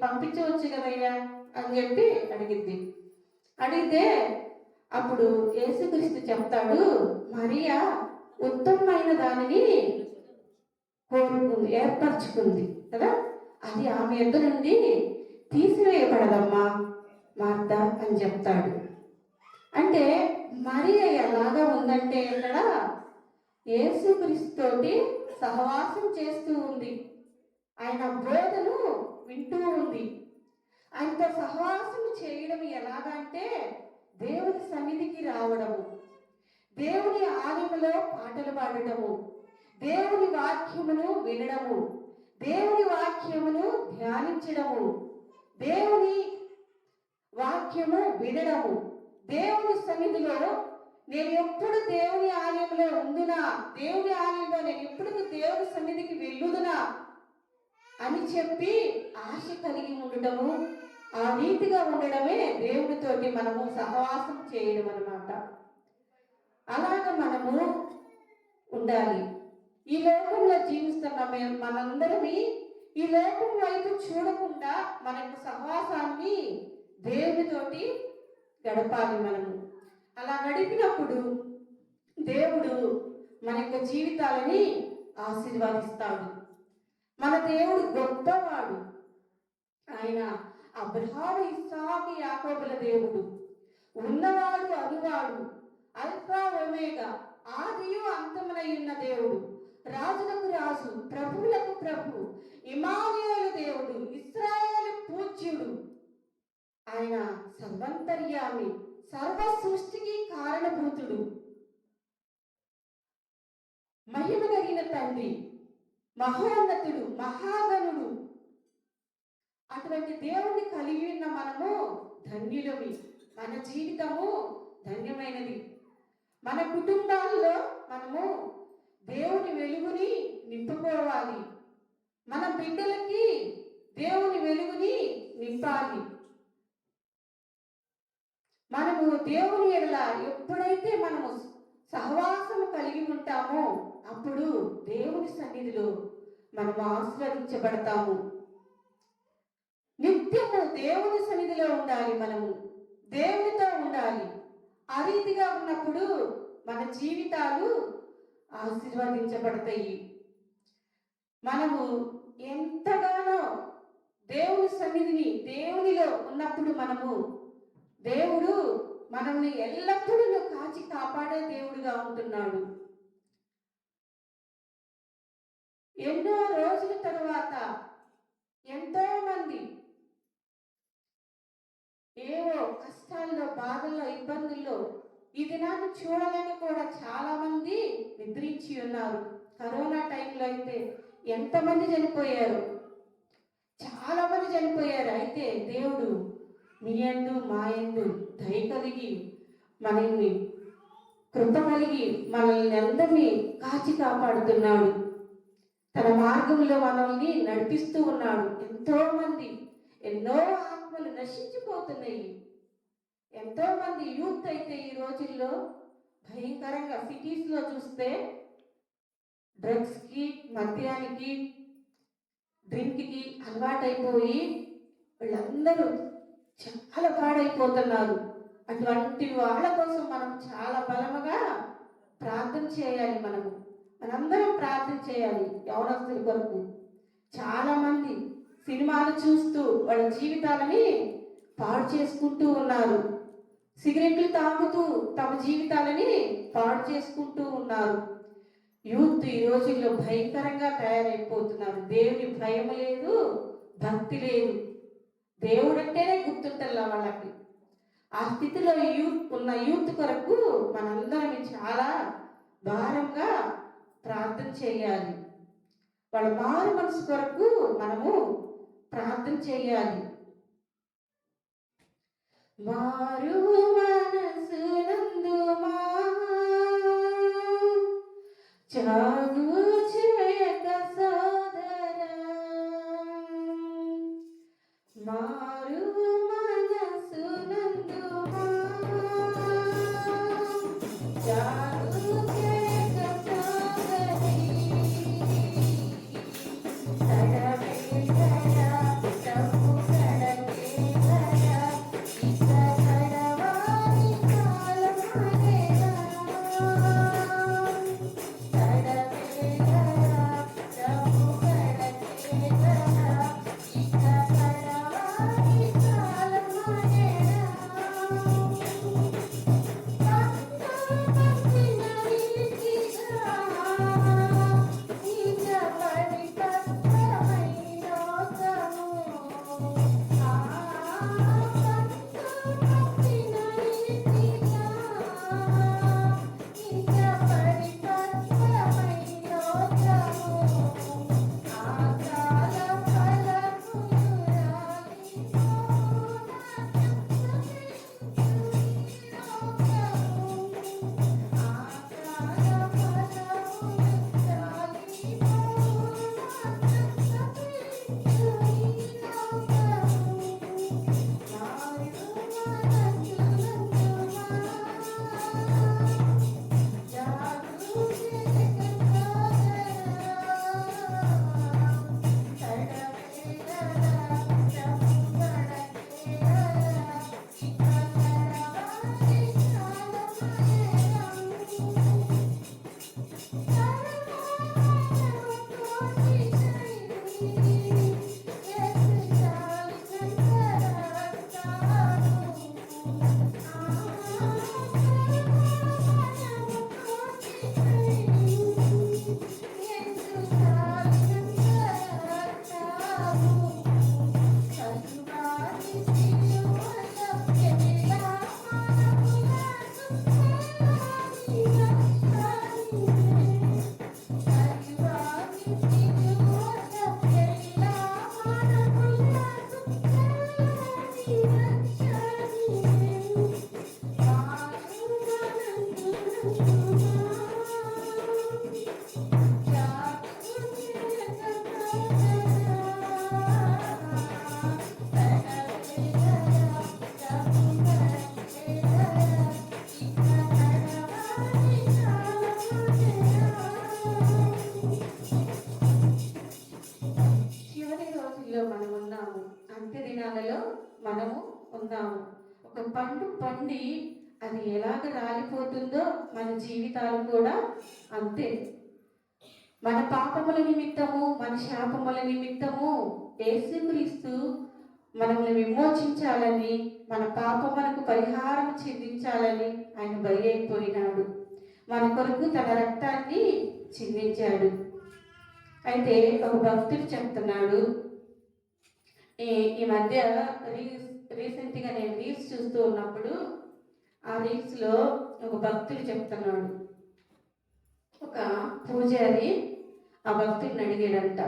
పంపించవచ్చు కదయ్యా అని చెప్పి అడిగింది. అడిగితే అప్పుడు యేసుక్రీస్తు చెప్తాడు, మరియా ఉత్తమమైన దానిని కోరుకుంది, ఏర్పరచుకుంది కదా, అది ఆమె ఎదురు నుండి తీసివేయబడదమ్మా మార్త అని చెప్తాడు. అంటే మరియా ఎలాగా ఉందంటే, ఇక్కడ యేసుక్రీస్తుతోటి సహవాసం చేస్తూ ఉంది, ఆయన బోధను వింటూ ఉంది. ఆయనతో సహవాసం చేయడం ఎలాగంటే, దేవుని సన్నిధికి రావడము, దేవుని ఆలయంలో పాటలు పాడటము, దేవుని వాక్యమును వినడము, దేవుని వాక్యమును ధ్యానించడము, దేవుని వాక్యము వినడము, దేవుని సన్నిధిలో నేను ఎప్పుడు దేవుని ఆలయంలో ఉందునా, దేవుని ఆలయంలో నేను ఎప్పుడు దేవుని సన్నిధికి వెళ్ళుదునా అని చెప్పి ఆశ కలిగి ఉండటము, ఆ రీతిగా ఉండడమే దేవుడితోటి మనము సహవాసం చేయడం అన్నమాట. అలాగ మనము ఉండాలి. ఈ లోకంలో జీవిస్తున్న మనందరినీ ఈ లోకం వైపు చూడకుండా మన యొక్క సహవాసాన్ని దేవుడితోటి గడపాలి. మనము అలా గడిపినప్పుడు దేవుడు మన యొక్క జీవితాలని ఆశీర్వదిస్తాడు. మన దేవుడు గొప్పవాడు. ఆయన అబ్రహాము, ఇస్సాకు, యాకోబుల దేవుడు, ఉన్నవాడు, అనువాడు, అల్ఫా ఒమేగా, ఆదియు అంతమునై ఉన్న దేవుడు, రాజులకు రాజు, ప్రభువులకు ప్రభు, ఇమ్మానుయేలు దేవుడు, ఇశ్రాయేలు పూజ్యుడు. ఆయన సర్వంతర్యామి, సర్వ సృష్టికి కారణభూతుడు, మహిమ కలిగిన తండ్రి, మహోన్నతుడు, మహాగణుడు. అటువంటి దేవుణ్ణి కలిగి ఉన్న మనము ధన్యులమి. మన జీవితము ధన్యమైనది. మన కుటుంబాల్లో మనము దేవుని వెలుగుని నింపుకోవాలి. మన బిడ్డలకి దేవుని వెలుగుని నింపాలి. మనము దేవుని ఎడల ఎప్పుడైతే మనము సహవాసము కలిగి ఉంటామో అప్పుడు దేవుని సన్నిధిలో మనము ఆశీర్వదించబడతాము. నిత్యము దేవుని సన్నిధిలో ఉండాలి. మనము దేవునితో ఉండాలి. ఆ రీతిగా ఉన్నప్పుడు మన జీవితాలు ఆశీర్వదించబడతాయి. మనము ఎంతగానో దేవుని సన్నిధిని, దేవునిలో ఉన్నప్పుడు దేవుడు మనల్ని ఎల్లప్పుడూ కాచి కాపాడే దేవుడుగా ఉంటున్నాడు. ఎన్నో రోజుల తరువాత ఎంతో మంది ఏవో కష్టాల్లో, బాధల్లో, ఇబ్బందుల్లో ఈ దినాన్ని చూడాలని కూడా చాలా మంది నిద్రించి ఉన్నారు. కరోనా టైంలో అయితే ఎంతమంది చనిపోయారు, చాలా మంది చనిపోయారు. అయితే దేవుడు మీ యందు మా యందు దయ కలిగి, మనల్ని కృప కలిగి, మనల్ని అందరినీ కాచి కాపాడుతున్నాడు. తన మార్గంలో మనల్ని నడిపిస్తూ ఉన్నాడు. ఎంతో మంది, ఎన్నో ఆత్మలు నశించిపోతున్నాయి. ఎంతో మంది యూత్ అయితే ఈ రోజుల్లో భయంకరంగా సిటీస్లో చూస్తే డ్రగ్స్కి, మద్యానికి, డ్రింక్కి అలవాటైపోయి వీళ్ళందరూ చాలా పాడైపోతున్నారు. అటువంటి వాళ్ళ కోసం మనం చాలా బలముగా ప్రార్థన చేయాలి. మనందరం ప్రార్థన చేయాలి. యవనస్తుల కొరకు చాలా మంది సినిమాలు చూస్తూ వాళ్ళ జీవితాలని పాడు చేసుకుంటూ ఉన్నారు. సిగరెట్లు తాగుతూ తమ జీవితాలని పాడు చేసుకుంటూ ఉన్నారు. యూత్ ఈ రోజుల్లో భయంకరంగా తయారైపోతున్నారు. దేవుని భయం లేదు, భక్తి లేదు. దేవుడు అంటేనే గుర్తుంటల్లా వాళ్ళకి. ఆ స్థితిలో యూత్ కొరకు మనందరం చాలా భారంగా ప్రార్థన చేయాలి. వాళ్ళ మారు మనసు కొరకు మనము ప్రార్థన చేయాలి. మారు మనసు నందుమా చాగు చేయక సోదరా, మారు మనసు నందుమా చాగు చేయక సోదరి, తడవేదరా తప్పు తడవేదరా, ఇక తడవాని కాలమనేరా, తడవేదరా తప్పు తడవేదరా, ఇక తడవాని కాలమనేరా. మనము ఉన్నాము. ఒక పండు పండి అది ఎలాగ రాలిపోతుందో మన జీవితాలు కూడా అంతే. మన పాపముల నిమిత్తము, మన శాపముల నిమిత్తము యేసుక్రీస్తు మనల్ని విమోచించాలని, మన పాపములకు పరిహారం చెందించాలని ఆయన బలి అయిపోయినాడు. మన కొరకు తన రక్తాన్ని చిందించాడు. అయితే ఒక భక్తుడు చెప్తున్నాడు, ఈ మధ్య రీసెంట్గా నేను రీల్స్ చూస్తూ ఉన్నప్పుడు ఆ రీల్స్లో ఒక భక్తుడు చెప్తున్నాడు, ఒక పూజారి ఆ భక్తుడిని అడిగాడంట,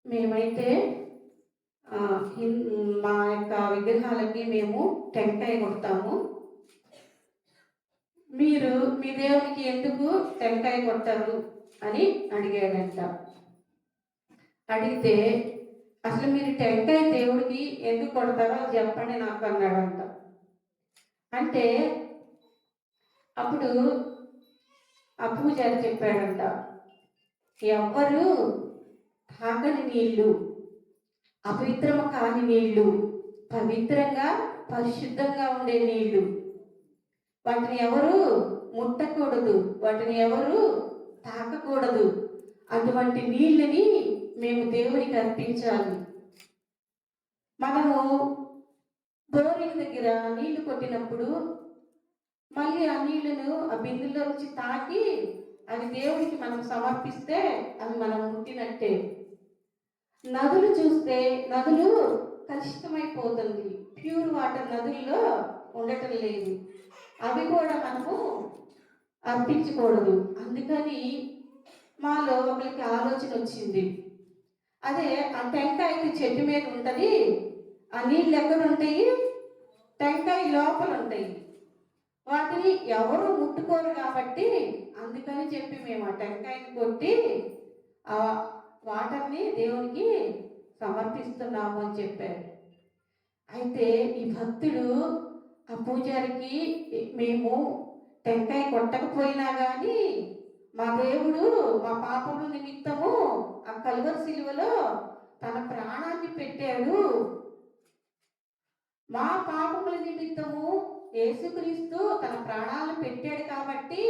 మేమైతే మా యొక్క విగ్రహాలకి మేము టెంకాయ కొడతాము, మీరు మీ దేవునికి ఎందుకు టెంకాయ కొట్టారు అని అడిగాడంట. అడిగితే అసలు మీరు టెంకాయ దేవుడికి ఎందుకు కొడతారో అది చెప్పండి నాకు అన్నాడంట. అంటే అప్పుడు ఆ పూజారి చెప్పాడంట, ఎవ్వరు తాగని నీళ్లు, అపవిత్రము కాని నీళ్లు, పవిత్రంగా పరిశుద్ధంగా ఉండే నీళ్లు, వాటిని ఎవరు ముట్టకూడదు, వాటిని ఎవరు తాకకూడదు. అటువంటి నీళ్ళని మేము దేవునికి అర్పించాలి. మనము బోరింగ్ దగ్గర నీళ్లు కొట్టినప్పుడు మళ్ళీ ఆ నీళ్లను ఆ బిందులో నుంచి తాకి అది దేవునికి మనం సమర్పిస్తే అది మనం ముట్టినట్టే. నదులు చూస్తే నదులు కలుషితమైపోతుంది, ప్యూర్ వాటర్ నదుల్లో ఉండటం లేదు, అవి కూడా మనము అర్పించకూడదు. అందుకని మాలో ఒకరికి ఆలోచన వచ్చింది, అదే ఆ టెంకాయకి చెట్టు మీద ఉంటుంది, ఆ నీళ్ళు ఎక్కడ ఉంటాయి, టెంకాయ లోపల ఉంటాయి, వాటిని ఎవరు ముట్టుకోరు కాబట్టి అందుకని చెప్పి మేము ఆ టెంకాయని కొట్టి ఆ వాటర్ని దేవునికి సమర్పిస్తున్నాము అని చెప్పారు. అయితే ఈ భక్తుడు ఆ పూజారికి, మేము టెంకాయ కొట్టకపోయినా కానీ మా దేవుడు మా పాపముల నిమిత్తము ఆ కల్వరి శిలువలో తన ప్రాణాన్ని పెట్టాడు, మా పాపముల నిమిత్తము యేసుక్రీస్తు తన ప్రాణాలను పెట్టాడు కాబట్టి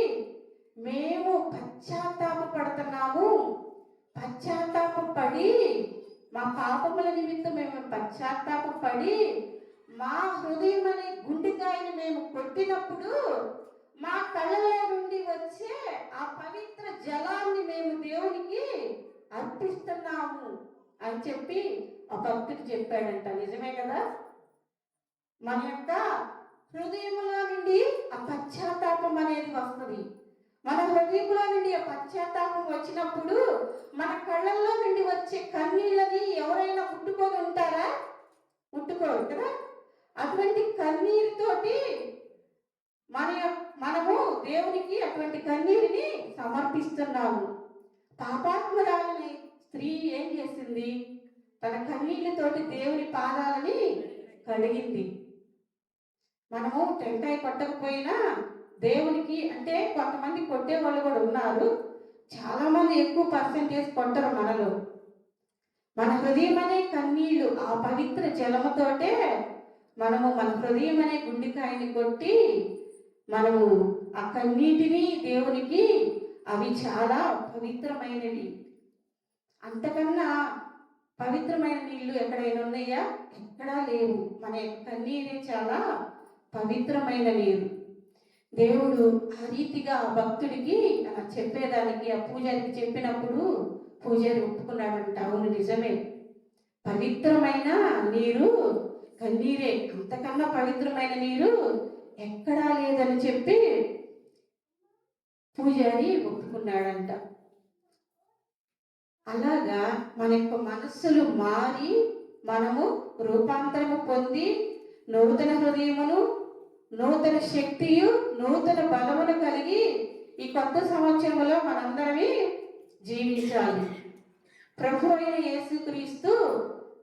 మేము పశ్చాత్తాపడుతున్నాము, పశ్చాత్తాపడి మా పాపముల నిమిత్తం మేము పశ్చాత్తాపడి మా హృదయం అనే గుండెకాయని మేము కొట్టినప్పుడు మా కళ్ళలో నుండి వచ్చే ఆ పవిత్ర జలాన్ని మేము దేవునికి అర్పిస్తున్నాము అని చెప్పి ఆ భక్తుడు చెప్పాడంట. నిజమే కదా? మన యొక్క హృదయంలో నుండి ఆ పశ్చాత్తాపం అనేది వస్తుంది. మన హృదయంలో నుండి ఆ పశ్చాత్తాపం వచ్చినప్పుడు మన కళ్ళల్లో నుండి వచ్చే కన్నీళ్ళని ఎవరైనా ముట్టుకొని ఉంటారా? ముట్టుకోరు కదా. అటువంటి కన్నీరుతోటి మనము దేవునికి అటువంటి కన్నీరుని సమర్పిస్తున్నాము. పాపాత్మురాలని స్త్రీ ఏం చేసింది? తన కన్నీళ్ళతోటి దేవుని పాదాలని కడిగింది. మనము టెంకాయ కొట్టకపోయినా దేవునికి, అంటే కొంతమంది కొట్టే వాళ్ళు కూడా ఉన్నారు, చాలా మంది ఎక్కువ పర్సెంటేజ్ కొట్టరు మనలో. మన హృదయం అనే కన్నీళ్లు ఆ పవిత్ర జలముతోటే మనము మన హృదయం అనే గుండెకాయని కొట్టి మనము ఆ కన్నీటిని దేవునికి, అవి చాలా పవిత్రమైనవి. అంతకన్నా పవిత్రమైన నీళ్లు ఎక్కడైనా ఉన్నాయా? ఎక్కడా లేవు. మన యొక్క కన్నీరే చాలా పవిత్రమైన నీరు. దేవుడు ఆ రీతిగా ఆ భక్తుడికి అలా చెప్పేదానికి ఆ పూజారికి చెప్పినప్పుడు పూజారి ఒప్పుకున్నాడంట, అవును నిజమే, పవిత్రమైన నీరు కన్నీరే, అంతకన్నా పవిత్రమైన నీరు ఎక్కడా లేదని చెప్పి పూజారి ఒప్పుకున్నాడంట. అలాగా మన యొక్క మనస్సులు మారి మనము రూపాంతరము పొంది నూతన హృదయమును, నూతన శక్తియు, నూతన బలమును కలిగి ఈ కొత్త సంవత్సరంలో మనందరమే జీవించాలి. ప్రభు అయిన యేసుక్రీస్తు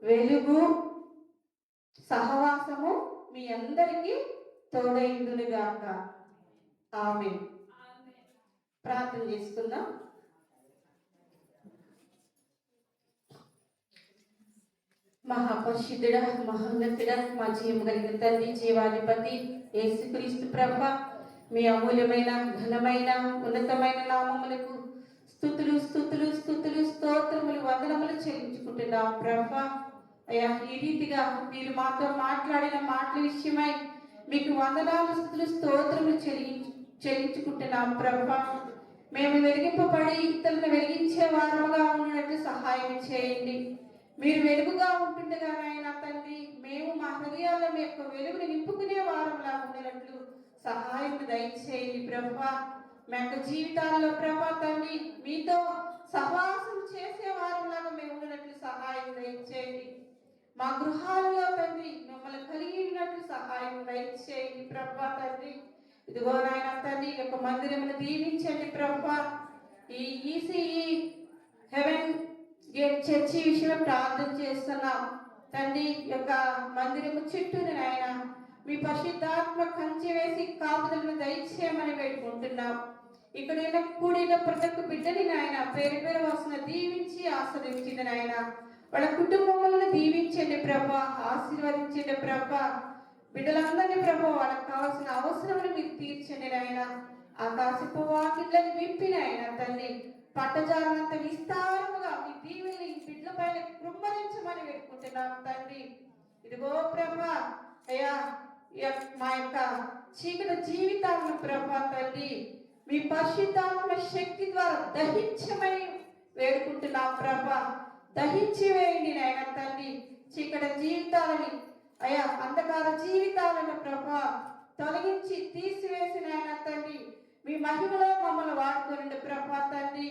వెలుగు, సహవాసము మీ అందరికీ తోడైందునుగాక. ఆమేన్. ప్రార్థన చేసుకుందాం. మహాపరిశుద్ధుడా, మహోన్నతుడా, మా జీవము కలిగిన తండ్రి, జీవాధిపతి యేసుక్రీస్తు ప్రభ, మీ అమూల్యమైన ఘనమైన ఉన్నతమైన నామములకు స్తుతులు స్తుతులు స్తుతులు స్తోత్రములు వందనములు చెల్లించుకుంటున్నాం ప్రభా. అయ్యా, ఈ రీతిగా మీరు మాతో మాట్లాడిన మాటల విషయమై మీకు వందనాలు స్తుతులు స్తోత్రములు చెల్లించుకుంటున్నాం ప్రభా. మేము వెలిగింపబడి ఇతరులను వెలిగించే వారముగా ఉన్నట్లు సహాయం చేయండి. మీరు వెలుగుగా ఉంటుండగా నాయన తండ్రి, మేము మా హృదయాల్లో మీ యొక్క వెలుగుని నింపుకునే వారంలా ఉండేటట్లు సహాయం దయచేయండి ప్రభా. మా యొక్క జీవితాల్లో ప్రభా తండ్రి, మీతో సహవాసం చేసే వారంలాగా మేము ఉన్నట్లు సహాయం దయచేయండి. మా గృహాలలో తండ్రి మిమ్మల్ని కలిగి ఉన్నట్లు సహాయం దయచేయండి ప్రభా తండ్రి. ఇదిగో నాయన తండ్రి, ఈ యొక్క మందిరమును దీవించండి ప్రభా. ఈ ఈసీఈ హెవెన్ గేట్ చర్చి విషయంలో ప్రార్థన చేస్తున్నాం తండ్రి. యొక్క మందిరము చుట్టూని నాయన మీ పరిశుద్ధాత్మ కంచె వేసి కాపుదలను దయచేయమని వేడుకుంటున్నాం. ఇక్కడ కూడిన ప్రతి ఒక్క బిడ్డని నాయన పేరు పేరు వస్తున్న దీవించి ఆస్వాదించింది నాయన. వాళ్ళ కుటుంబములను దీవించండి ప్రభా, ఆశీర్వదించండి ప్రభా. బిడ్డలందరినీ ప్రభా వాళ్ళకి కావాల్సిన అవసరములు మీరు తీర్చండి నాయన. ఆకాశపు వాకిట్లను విప్పిన ఆయన తండ్రి, పట్టజాలంత విస్తారముగా మీ దీవెని బిడ్డల పైన కృమ్మరించమని వేడుకుంటున్నాం తండ్రి. ఇదిగో ప్రభా అయ్యా, మా యొక్క చీకటి జీవితాలను ప్రభా తండ్రి మీ పరిశుద్ధాత్మ శక్తి ద్వారా దహించమని వేడుకుంటున్నాం ప్రభా. దహించి వేయండి నాయన తండ్రి చీకటి జీవితాలని, అయ్యా అంధకార జీవితాలను ప్రభా తొలగించి తీసివేసిన ఆయన తండ్రి మీ మహిమలో మమ్మల్ని వాడుకోనండి ప్రభా తండ్రి.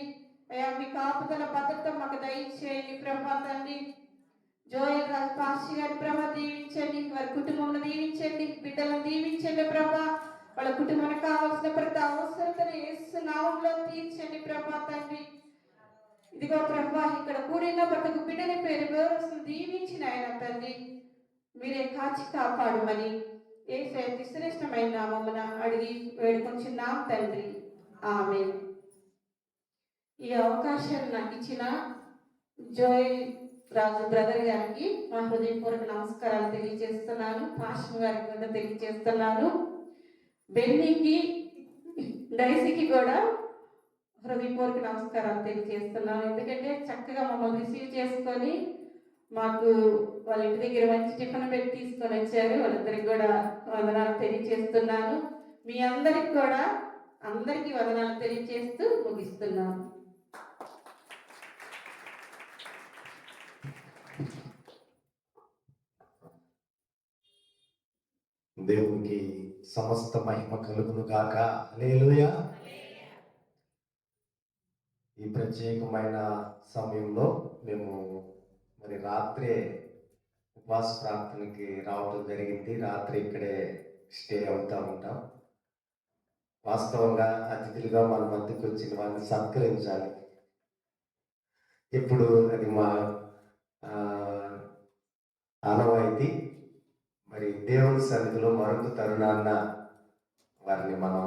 అయ్యా మీ కాపుదల భద్రత మాకు దయచేయండి ప్రభా తండ్రి. జోయల్ రాజ్ పాస్టర్ గారి ప్రభా దీవించండి, వారి కుటుంబం దీవించండి, బిడ్డలను దీవించండి ప్రభా. వాళ్ళ కుటుంబానికి కావాల్సిన ప్రతి అవసరతను యేసు నామములో తీర్చండి ప్రభా తండ్రి. ఇదిగో ప్రభా, ఇక్కడ కూడిన ప్రతి బిడ్డని పేరు పేరు దీవించిన ఆయన తండ్రి మీరే కాచి కాపాడమని యేసు శ్రేష్టమైన నామమున అడిగి వేడుకొంచున్నాం తండ్రి, ఆమేన్. ఈ అవకాశాన్ని నాకు ఇచ్చిన జోయల్ రాజు బ్రదర్ గారికి మా హృదయపూర్వక నమస్కారాలు తెలియజేస్తున్నాను. పాస్టర్ గారికి కూడా తెలియజేస్తున్నాను. బెన్నీకి డైసీకి కూడా హృదయపూర్వక నమస్కారాలు తెలియజేస్తున్నాను. ఎందుకంటే చక్కగా మమ్మల్ని రిసీవ్ చేసుకొని మాకు వాళ్ళ ఇంటి దగ్గర మంచి టిఫిన్ పెట్టి తీసుకొని వచ్చారు. వాళ్ళిద్దరికి కూడా వందనాలు తెలియజేస్తున్నాను. మీ అందరికి కూడా అందరికీ వందనాలు తెలియజేస్తూ ముగిస్తున్నాను. దేవునికి సమస్త మహిమ కలుగును గాక. హల్లెలూయా. ఈ ప్రత్యేకమైన సమయంలో మేము మరి రాత్రే ఉపవాస ప్రార్థనకి రావడం జరిగింది. రాత్రి ఇక్కడే స్టే అవుతూ ఉంటాం. వాస్తవంగా అతిథులుగా మన మధ్యకు వచ్చిన వాళ్ళని సత్కరించాలి. ఇప్పుడు అది మా ఆనవాయితీ. మరి దేవుని సన్నిధిలో మరొక తరుణాన్న వారిని మనం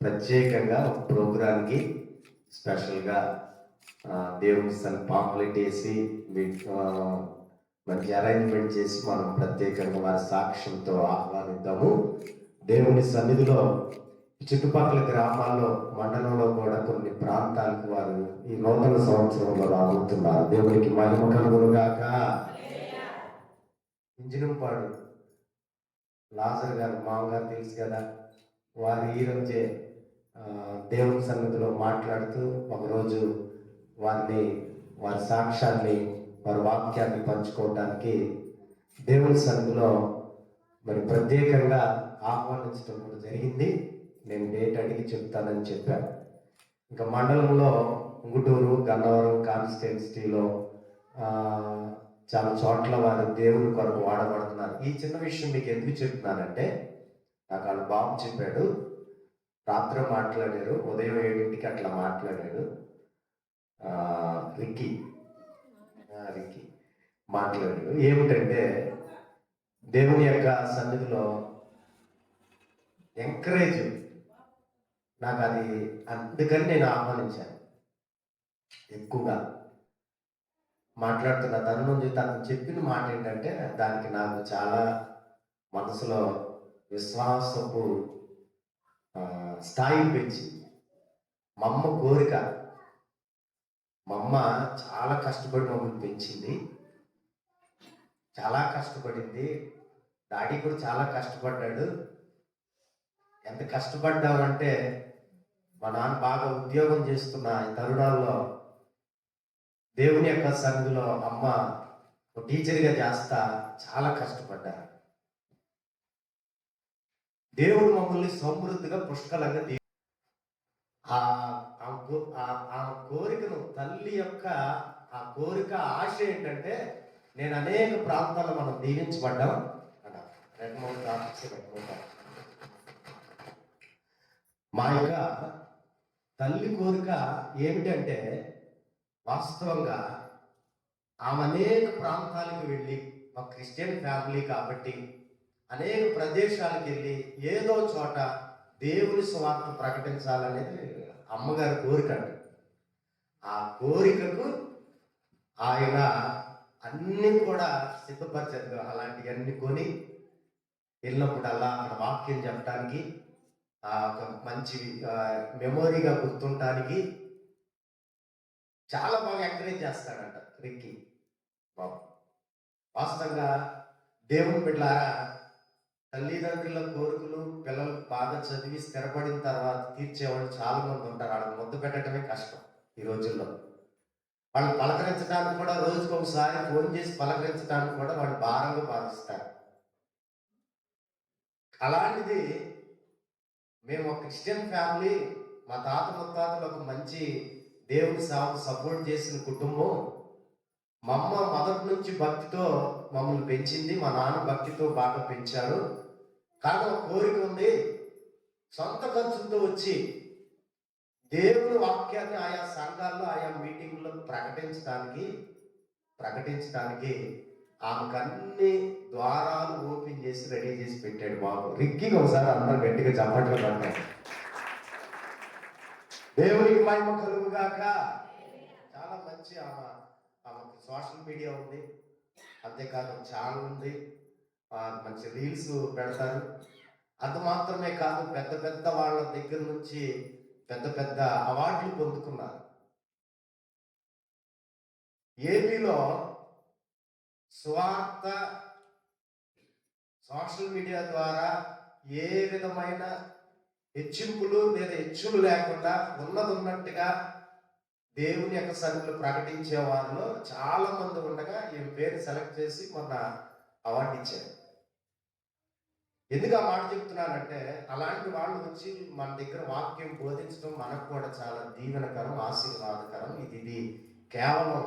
ప్రత్యేకంగా ఒక ప్రోగ్రాంకి స్పెషల్గా దేవుని పాంప్లెట్ వేసి మనకి అరేంజ్మెంట్ చేసి మనం ప్రత్యేకంగా వారి సాక్ష్యంతో ఆహ్వానిద్దాము. దేవుని సన్నిధిలో చుట్టుపక్కల గ్రామాల్లో మండలంలో కూడా కొన్ని ప్రాంతాలకు వారు ఈ నూతన సంవత్సరంలో రాబోతున్నారు. దేవునికి మహిమ కలుగును గాక. ఇంజనంపాడు లాజర్ గారు మామగారు తెలుసు కదా, వారు ఈరోజే దేవుని సన్నిధిలో మాట్లాడుతూ ఒకరోజు వారి సాక్ష్యాన్ని వారి వాక్యాన్ని పంచుకోవడానికి దేవుని సన్నిధిలో మరి ప్రత్యేకంగా ఆహ్వానించడం కూడా జరిగింది. నేను డేట్ అడిగి చెప్తానని చెప్పాను. ఇంకా మండలంలో ఉంగుటూరు, గన్నవరం కాన్స్టిట్యున్సీలో చాలా చోట్ల వారు దేవుని కొరకు వాడబడుతున్నారు. ఈ చిన్న విషయం మీకు ఎందుకు చెప్తున్నానంటే, నాకు వాళ్ళ బాబు చెప్పాడు, రాత్రి మాట్లాడారు, ఉదయం 7 అట్లా మాట్లాడాడు. రిక్కీ మాట్లాడాడు. ఏమిటంటే దేవుని యొక్క సన్నిధిలో ఎంకరేజ్ నాకు అది, అందుకని నేను ఆహ్వానించాను. ఎక్కువగా మాట్లాడుతున్న తరుణం తను చెప్పిన మాట ఏంటంటే, దానికి నాకు చాలా మనసులో విశ్వాసపు స్థాయి పెంచింది. మా అమ్మ కోరిక మా అమ్మ చాలా కష్టపడి మమ్మల్ని పెంచింది, చాలా కష్టపడింది. డాడీ కూడా చాలా కష్టపడ్డాడు. ఎంత కష్టపడ్డామంటే మా నాన్న బాగా ఉద్యోగం చేస్తున్న ఈ తరుణాల్లో దేవుని యొక్క సన్నిధిలో అమ్మ ఒక టీచర్గా చేస్తా చాలా కష్టపడ్డారు. దేవుడు మమ్మల్ని సమృద్ధిగా పుష్కలంగా ఆ ఆ కోరికను తల్లి యొక్క ఆ కోరిక ఆశ ఏంటంటే నేను అనేక ప్రాంతాల్లో మనం దీవించబడ్డాం అన్న మా యొక్క తల్లి కోరిక ఏమిటంటే వాస్తవంగా ఆమె అనేక ప్రాంతాలకు వెళ్ళి మా క్రిస్టియన్ ఫ్యామిలీ కాబట్టి అనేక ప్రదేశాలకు వెళ్ళి ఏదో చోట దేవుని స్వార్థ ప్రకటించాలనేది అమ్మగారి కోరిక. ఆ కోరికకు ఆయన అన్ని కూడా సిద్ధపరిచారు. అలాంటివన్నీ కొని వెళ్ళినప్పుడల్లా అక్కడ వాక్యం చెప్పడానికి ఒక మంచి మెమొరీగా గుర్తుంటానికి చాలా బాగా ఎంకరేజ్ చేస్తాడంట రిక్కీ బాబు. వాస్తవంగా దేవుని బిడ్డలారా, తల్లిదండ్రుల కోరికలు పిల్లలు బాగా చదివి స్థిరపడిన తర్వాత తీర్చేవాళ్ళు చాలా మంది ఉంటారు. వాళ్ళకి ముద్దు పెట్టడమే కష్టం ఈ రోజుల్లో. వాళ్ళు పలకరించడానికి కూడా రోజుకు ఒకసారి ఫోన్ చేసి పలకరించడానికి కూడా వాళ్ళు భారంగా భావిస్తారు. అలాంటిది మేము ఒక క్రిస్టియన్ ఫ్యామిలీ, మా తాత ముత్తాతలు ఒక మంచి దేవుని సేవకు సపోర్ట్ చేసిన కుటుంబం. మా అమ్మ మొదటి నుంచి భక్తితో మమ్మల్ని పెంచింది, మా నాన్న భక్తితో బాగా పెంచారు. కానీ ఒక కోరిక ఉంది, సొంత ఖర్చులతో వచ్చి దేవుని వాక్యాన్ని ఆయా సంఘాల్లో ఆయా మీటింగ్లో ప్రకటించడానికి ఆమెకు అన్ని ద్వారాలు ఓపెన్ చేసి రెడీ చేసి పెట్టాడు బాబు. రిక్కీకి ఒకసారి అందరూ గట్టిగా చప్పట్లు పడ్డారు. దేవునికి మహిమ కలుగుగాక. చాలా మంచి ఆమెకి సోషల్ మీడియా ఉంది, అంతేకాదు ఛానల్ ఉంది, మంచి రీల్స్ పెడతారు. అది మాత్రమే కాదు, పెద్ద పెద్ద వాళ్ళ దగ్గర నుంచి పెద్ద పెద్ద అవార్డులు పొందుకున్నారు. ఏపీలో స్వార్థ సోషల్ మీడియా ద్వారా ఏ విధమైన హెచ్చింపులు లేదా హెచ్చులు లేకుండా ఉన్నట్టుగా దేవుని యొక్క సన్నిధిలో ప్రకటించే వారిలో చాలా మంది ఉండగా ఈ పేరు సెలెక్ట్ చేసి మొన్న అవార్డు ఇచ్చారు. ఎందుకు ఆ మాట చెప్తున్నానంటే, అలాంటి వాళ్ళు వచ్చి మన దగ్గర వాక్యం బోధించడం మనకు కూడా చాలా దీవెనకరం, ఆశీర్వాదకరం. ఇది కేవలం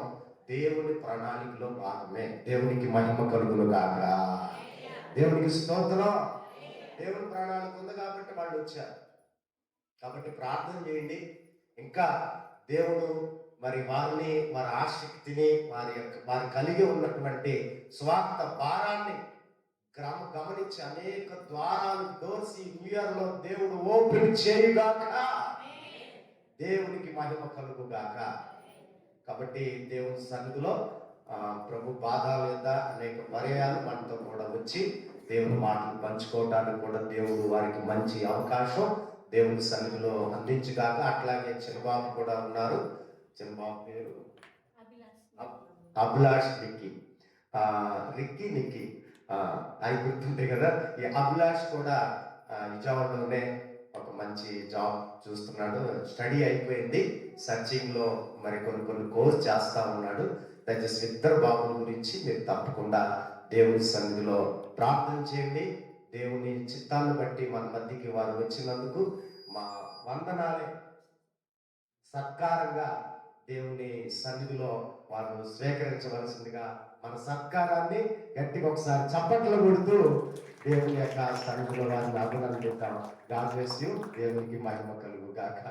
దేవుని ప్రణాళికలో భాగమే. దేవునికి మహిమ కలుగును గాక. దేవునికి స్తోత్రం. దేవుని ప్రణాళిక ఉంది కాబట్టి వాళ్ళు వచ్చారు. కాబట్టి ప్రార్థన చేయండి. ఇంకా దేవుడు మరి వారిని, వారి ఆసక్తిని, వారి కలిగి ఉన్నటువంటి స్వార్థ భారాన్ని గమనించి అనేక ద్వారాలు దోసి న్యూ ఇయర్ లో దేవుడు ఓపెన్ చేయుగాక. దేవునికి మహిమ కలుగుగాక. కాబట్టి దేవుని సన్నిధిలో ప్రభు పాదాల మీద అనేక పర్యాయాలు మనతో కూడా వచ్చి దేవుని మాటలు పంచుకోవడానికి కూడా దేవుడు వారికి మంచి అవకాశం దేవుని సన్నిధిలో అందించుగాక. అట్లాగే చిన్నబాబు కూడా ఉన్నారు. చిన్నబాబు పేరు అభిలాష్ రిక్కీ నిక్కీ అవి గుర్తుంటాయి కదా. ఈ అభిలాష్ కూడా విజయవాడలోనే ఒక మంచి జాబ్ చూస్తున్నాడు. స్టడీ అయిపోయింది, సర్చింగ్ లో మరి కొన్ని కోర్స్ చేస్తా ఉన్నాడు. దయచేసి ఇద్దరు బాబుల గురించి మీరు తప్పకుండా దేవుని సన్నిధిలో ప్రార్థన చేయండి. దేవుని చిత్తాన్ని బట్టి మన మధ్యకి వారు వచ్చినందుకు మా వందనాలే. సత్కారంగా దేవుని సన్నిధిలో వారు స్వీకరించవలసిందిగా మన సత్కారాన్ని గట్టిగా ఒకసారి చప్పట్లు కొడుతూ దేవుని యొక్క సన్నిధిలో వారిని అభినందిద్దాం. God bless you. దేవునికి మహిమ కలుగు గాక.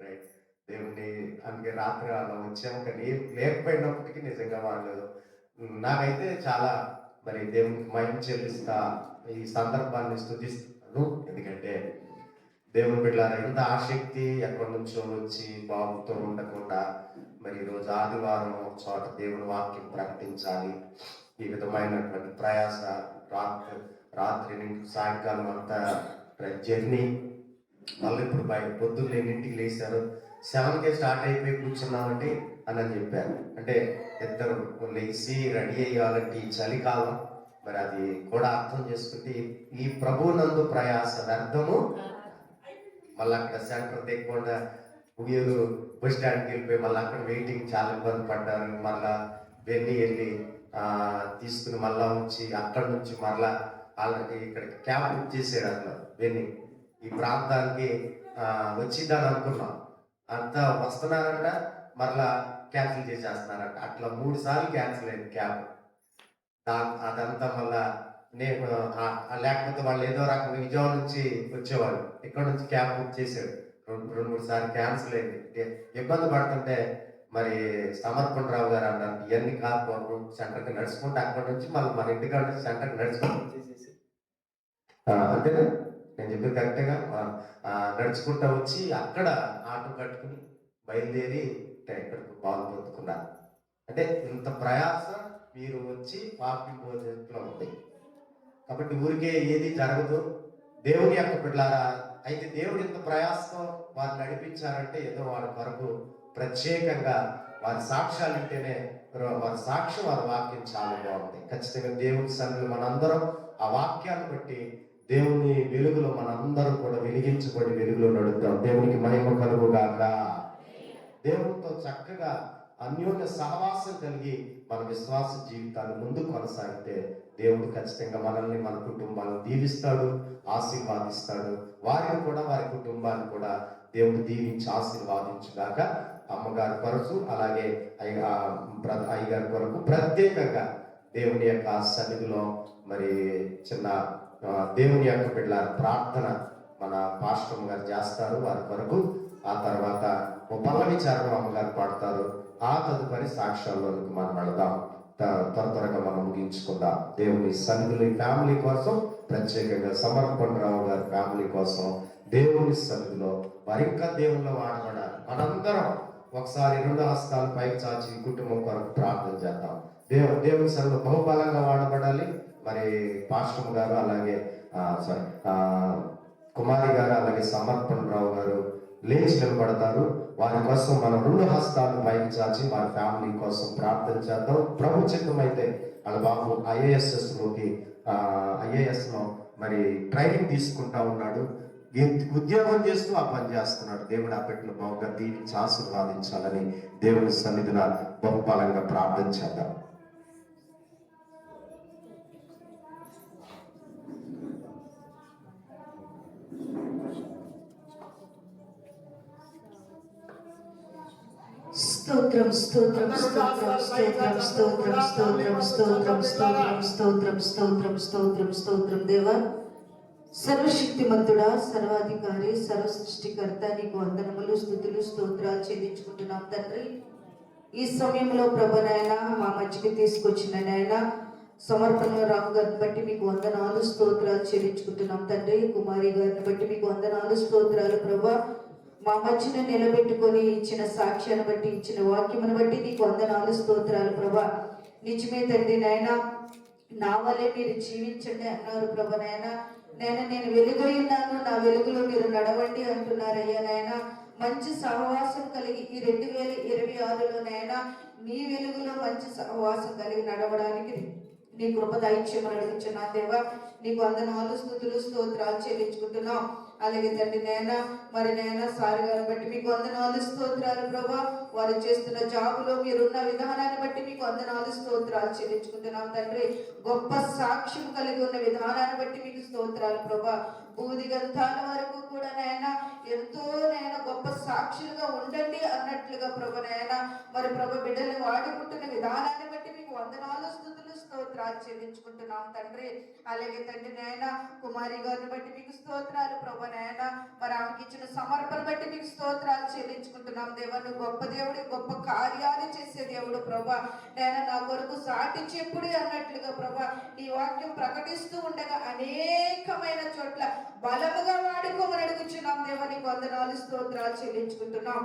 రైట్. దేవుని అందుకే రాత్రి అలా వచ్చాము, కానీ లేకపోయినప్పటికీ నిజంగా వాళ్ళు నాకైతే చాలా మరి దేవునికి మహిమ చెల్లిస్తా ఈ సందర్భాన్ని స్తుతిస్తున్నాను. ఎందుకంటే దేవుని బిడ్డలారా, ఇంత ఆసక్తి ఎక్కడి నుంచో వచ్చి బాబుతో ఉండకుండా మరి ఈరోజు ఆదివారం ఒక చోట దేవుని వాక్యం ప్రకటించాలి, ఈ విధమైనటువంటి ప్రయాస రాత్రి నుంచి సాయంకాలం అంతా జర్నీ, మళ్ళీ ఇప్పుడు పొద్దున్న 8ంటికి లేచారు, 7కే స్టార్ట్ అయిపోయి కూర్చున్నామండి అని చెప్పారు. అంటే ఇద్దరు లేచి రెడీ అయ్యాలంటే ఈ చలికాలం, మరి అది కూడా అర్థం చేసుకుంటే ఈ ప్రభునందు ప్రయాస వ్యర్థము. మళ్ళీ అక్కడ సెంటర్ తెగకుండా ఉయ్యూరు బస్ స్టాండ్కి వెళ్ళిపోయి మళ్ళీ అక్కడ వెయిటింగ్ చాలా ఇబ్బంది పడ్డారు. మళ్ళా వెళ్ళి తీసుకుని మళ్ళా వచ్చి అక్కడ నుంచి మళ్ళా వాళ్ళకి ఇక్కడ క్యాబ్ బుక్ చేసాడు. అట్లా వెళ్ళి ఈ ప్రాంతానికి వచ్చిద్దాని అనుకున్నాం. అంతా వస్తున్నారంట, మరలా క్యాన్సిల్ చేసేస్తున్నారంట. అట్లా 3 సార్లు క్యాన్సిల్ అయింది క్యాబ్. అదంతా మళ్ళా నేను లేకపోతే వాళ్ళు ఏదో రకంగా విజయవాడ నుంచి వచ్చేవాళ్ళు, ఇక్కడ నుంచి క్యాబ్ బుక్ చేశాడు. 2-3 సార్లు క్యాన్సిల్ అయింది. ఇబ్బంది పడుతుంటే మరి సమర్పణ రావు గారు అన్నారు, ఇవన్నీ కాదు సెంటర్కి నడుచుకుంటే అక్కడ నుంచి మళ్ళీ మన ఇంటికాడ నుంచి సెంటర్కి నడుచుకుంటూ వచ్చేసేసి అంతేనా నేను చెప్పేది కరెక్ట్గా నడుచుకుంటూ వచ్చి అక్కడ ఆటో కట్టుకుని బయలుదేరి ఇక్కడికి పాలు పొందుకున్నారు. అంటే ఇంత ప్రయాస మీరు వచ్చి వాక్యం భోజనంలో ఉంది కాబట్టి ఊరికే ఏది జరగదు. దేవుని యొక్క బిడ్డలారా, అయితే దేవుడు ఇంత ప్రయాసతో వారిని నడిపించారంటే ఏదో వారి కొరకు ప్రత్యేకంగా వారి సాక్ష్యాలు ఉంటేనే వారి సాక్ష్యం, వారి వాక్యం చాలా బాగుంది. ఖచ్చితంగా దేవుని సన్నిధిలో మనందరం ఆ వాక్యాన్ని బట్టి దేవుని వెలుగులో మనందరం కూడా వెలిగించబడి వెలుగులో నడుద్దాం. దేవునికి మహిమ కలుగుగాక. దేవునితో చక్కగా అన్యోన్య సహవాసం కలిగి మన విశ్వాస జీవితాన్ని ముందుకు కొనసాగితే దేవుడు ఖచ్చితంగా మనల్ని, మన కుటుంబాలను దీవిస్తాడు, ఆశీర్వాదిస్తాడు. వారిని కూడా, వారి కుటుంబాన్ని కూడా దేవుడు దీవించి ఆశీర్వాదించుగాక. అమ్మగారి కొరకు అలాగే అయ్యగారి కొరకు ప్రత్యేకంగా దేవుని యొక్క సన్నిధిలో మరి చిన్న దేవుని యొక్క బిడ్డల ప్రార్థన మన పాస్టర్ గారు చేస్తారు వారి కొరకు. ఆ తర్వాత పల్లవి చరణం అమ్మగారు పాడతారు. ఆ తదుపరి సాక్ష్యాల్లోనికి మనం వెళదాం. త్వరగా మనం ముగించుకుందాం. దేవుని సన్నిధుల ఫ్యామిలీ కోసం, ప్రత్యేకంగా సమర్పణ రావు గారి ఫ్యామిలీ కోసం దేవుని సన్నిధిలో వారి ఇంకా దేవుల్లో వాడబడాలి. మనందరం ఒకసారి 2 హస్తాలు పైకి చాచి కుటుంబం కొరకు ప్రార్థన చేద్దాం. దేవుని సన్నిధిలో బహుబలంగా వాడబడాలి. మరి పాస్టర్ గారు అలాగే కుమారి గారు అలాగే సమర్పణ రావు గారు లేచి నిలబడతారు. వారి కోసం మనం 2 హస్తాలు పైకి చాచి వారి ఫ్యామిలీ కోసం ప్రార్థన చేద్దాం. ప్రభు చిత్తమైతే వాళ్ళ బాబు ఐఏఎస్ లో మరి ట్రైనింగ్ తీసుకుంటా ఉన్నాడు. ఉద్యోగం చేస్తూ ఆ పని చేస్తున్నాడు. దేవుడు ఆ పెట్టిన బాగుగా దీవించి ఆశీర్వాదించాలని దేవుని సన్నిధిన బహుబలంగా ప్రార్థన చేద్దాం. స్తోత్రం స్తోత్రం స్తోత్రం స్తోత్రం స్తోత్రం స్తోత్రం స్తోత్రం స్తోత్రం స్తోత్రం స్తోత్రం స్తోత్రం స్తోత్రం దేవా, సర్వశక్తిమంతుడా, సర్వాధికారి, సర్వ సృష్టికర్త, నీకు వందనములు, స్తుతులు, స్తోత్రాలు చెల్లించుకుంటున్నాం తండ్రి. ఈ సమయంలో ప్రభునైనా మా మధ్యకి తీసుకొచ్చిన నాయన సమర్పణ రావు గారిని బట్టి మీకు వందనాలు, స్తోత్రాలు చెల్లించుకుంటున్నాం తండ్రి. కుమారి గారిని బట్టి మీకు వందనాలు, స్తోత్రాలు ప్రభా. మా మధ్యన నిలబెట్టుకొని ఇచ్చిన సాక్ష్యాన్ని బట్టి, ఇచ్చిన వాక్యమును బట్టి నీకు వందనాలు, స్తోత్రాలు ప్రభా. నిజమే తండ్రి నాయన, నా వల్లే మీరు జీవించండి అన్నారు ప్రభా. నేను వెలుగై ఉన్నాను, నా వెలుగులో మీరు నడవండి అంటున్నారయ్యా నాయన. మంచి సహవాసం కలిగి ఈ 2026లో నాయన నీ వెలుగులో మంచి సహవాసం కలిగి నడవడానికి నీ కృప దయచేయమని అడుగుచున్నా దేవా. నీకు వందనాలు, స్తుతులు, స్తోత్రాలు చెల్లించుకుంటున్నాం. అలాగే తండ్రి నాయన సారి గారిని బట్టి మీకు వందనాలు, స్తోత్రాలు ప్రభా. వారు చేస్తున్న జాబులో మీరున్న విధానాన్ని బట్టి మీకు వందనాలు, స్తోత్రాలు చెల్లించుకుంటున్నాం తండ్రి. గొప్ప సాక్ష్యం కలిగి ఉన్న విధానాన్ని బట్టి మీకు స్తోత్రాలు ప్రభా. బూది గంధాల వరకు కూడా నాయన ఎంతో గొప్ప సాక్షులుగా ఉండండి అన్నట్లుగా ప్రభు మరి ప్రభు బిడ్డల్ని వాడుకుంటున్న విధానాన్ని బట్టి మీకు వందనాలు, స్తుతులు, స్తోత్రాలు చెల్లించుకుంటున్నాం తండ్రి. అలాగే తండ్రి నాయన కుమారి గారిని బట్టి మీకు స్తోత్రాలు ప్రభు మరి ఆమెకి ఇచ్చిన సమర్పణ బట్టి మీకు స్తోత్రాలు చెల్లించుకుంటున్నాం దేవా. నువ్వు గొప్ప దేవుడు, గొప్ప కార్యాలు చేసే దేవుడు ప్రభా. నా కొరకు సాటి చెప్పుడు అన్నట్లుగా ప్రభా నీ వాక్యం ప్రకటిస్తూ ఉండగా అనేకమైన చోట్ల బలముగా వాడుకోమని అడుగుచున్నాం దేవా. నీకు వందనాలు, స్తోత్రాలు చెల్లించుకుంటున్నాం.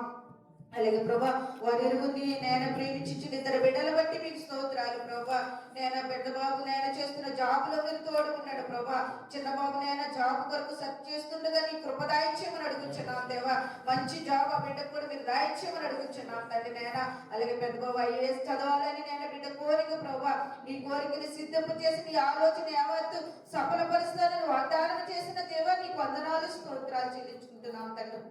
అలాగే ప్రభా వారి ఇరుగుని నేను ప్రేమించిన ఇద్దరు బిడ్డలు బట్టి మీకు స్తోత్రాలు ప్రభా. నేను పెద్ద బాబు నేను చేస్తున్న జాబులో మీరు తోడుకున్నాడు ప్రభా. చిన్న బాబు నేను జాబ్ కొరకు సెర్చ్ చేస్తుండగా నీ కృప దాయిచ్యమని అడుగుచున్నాం దేవా. మంచి జాబ్ ఆ బిడ్డకు కూడా మీరు దాయిచ్యమని అడుగుచున్నాం తండ్రి నేను. అలాగే పెద్ద బాబు ఐఏఎస్ చదవాలని నేను బిడ్డ కోరిక ప్రభా. నీ కోరికని సిద్ధపు చేసి నీ ఆలోచన యావత్తు సఫలపరుస్తానని వాగ్దానం చేసిన దేవా నీకు వందనాలు స్తోత్రాలు చెల్లించుకుంటున్నాం తండ్రి.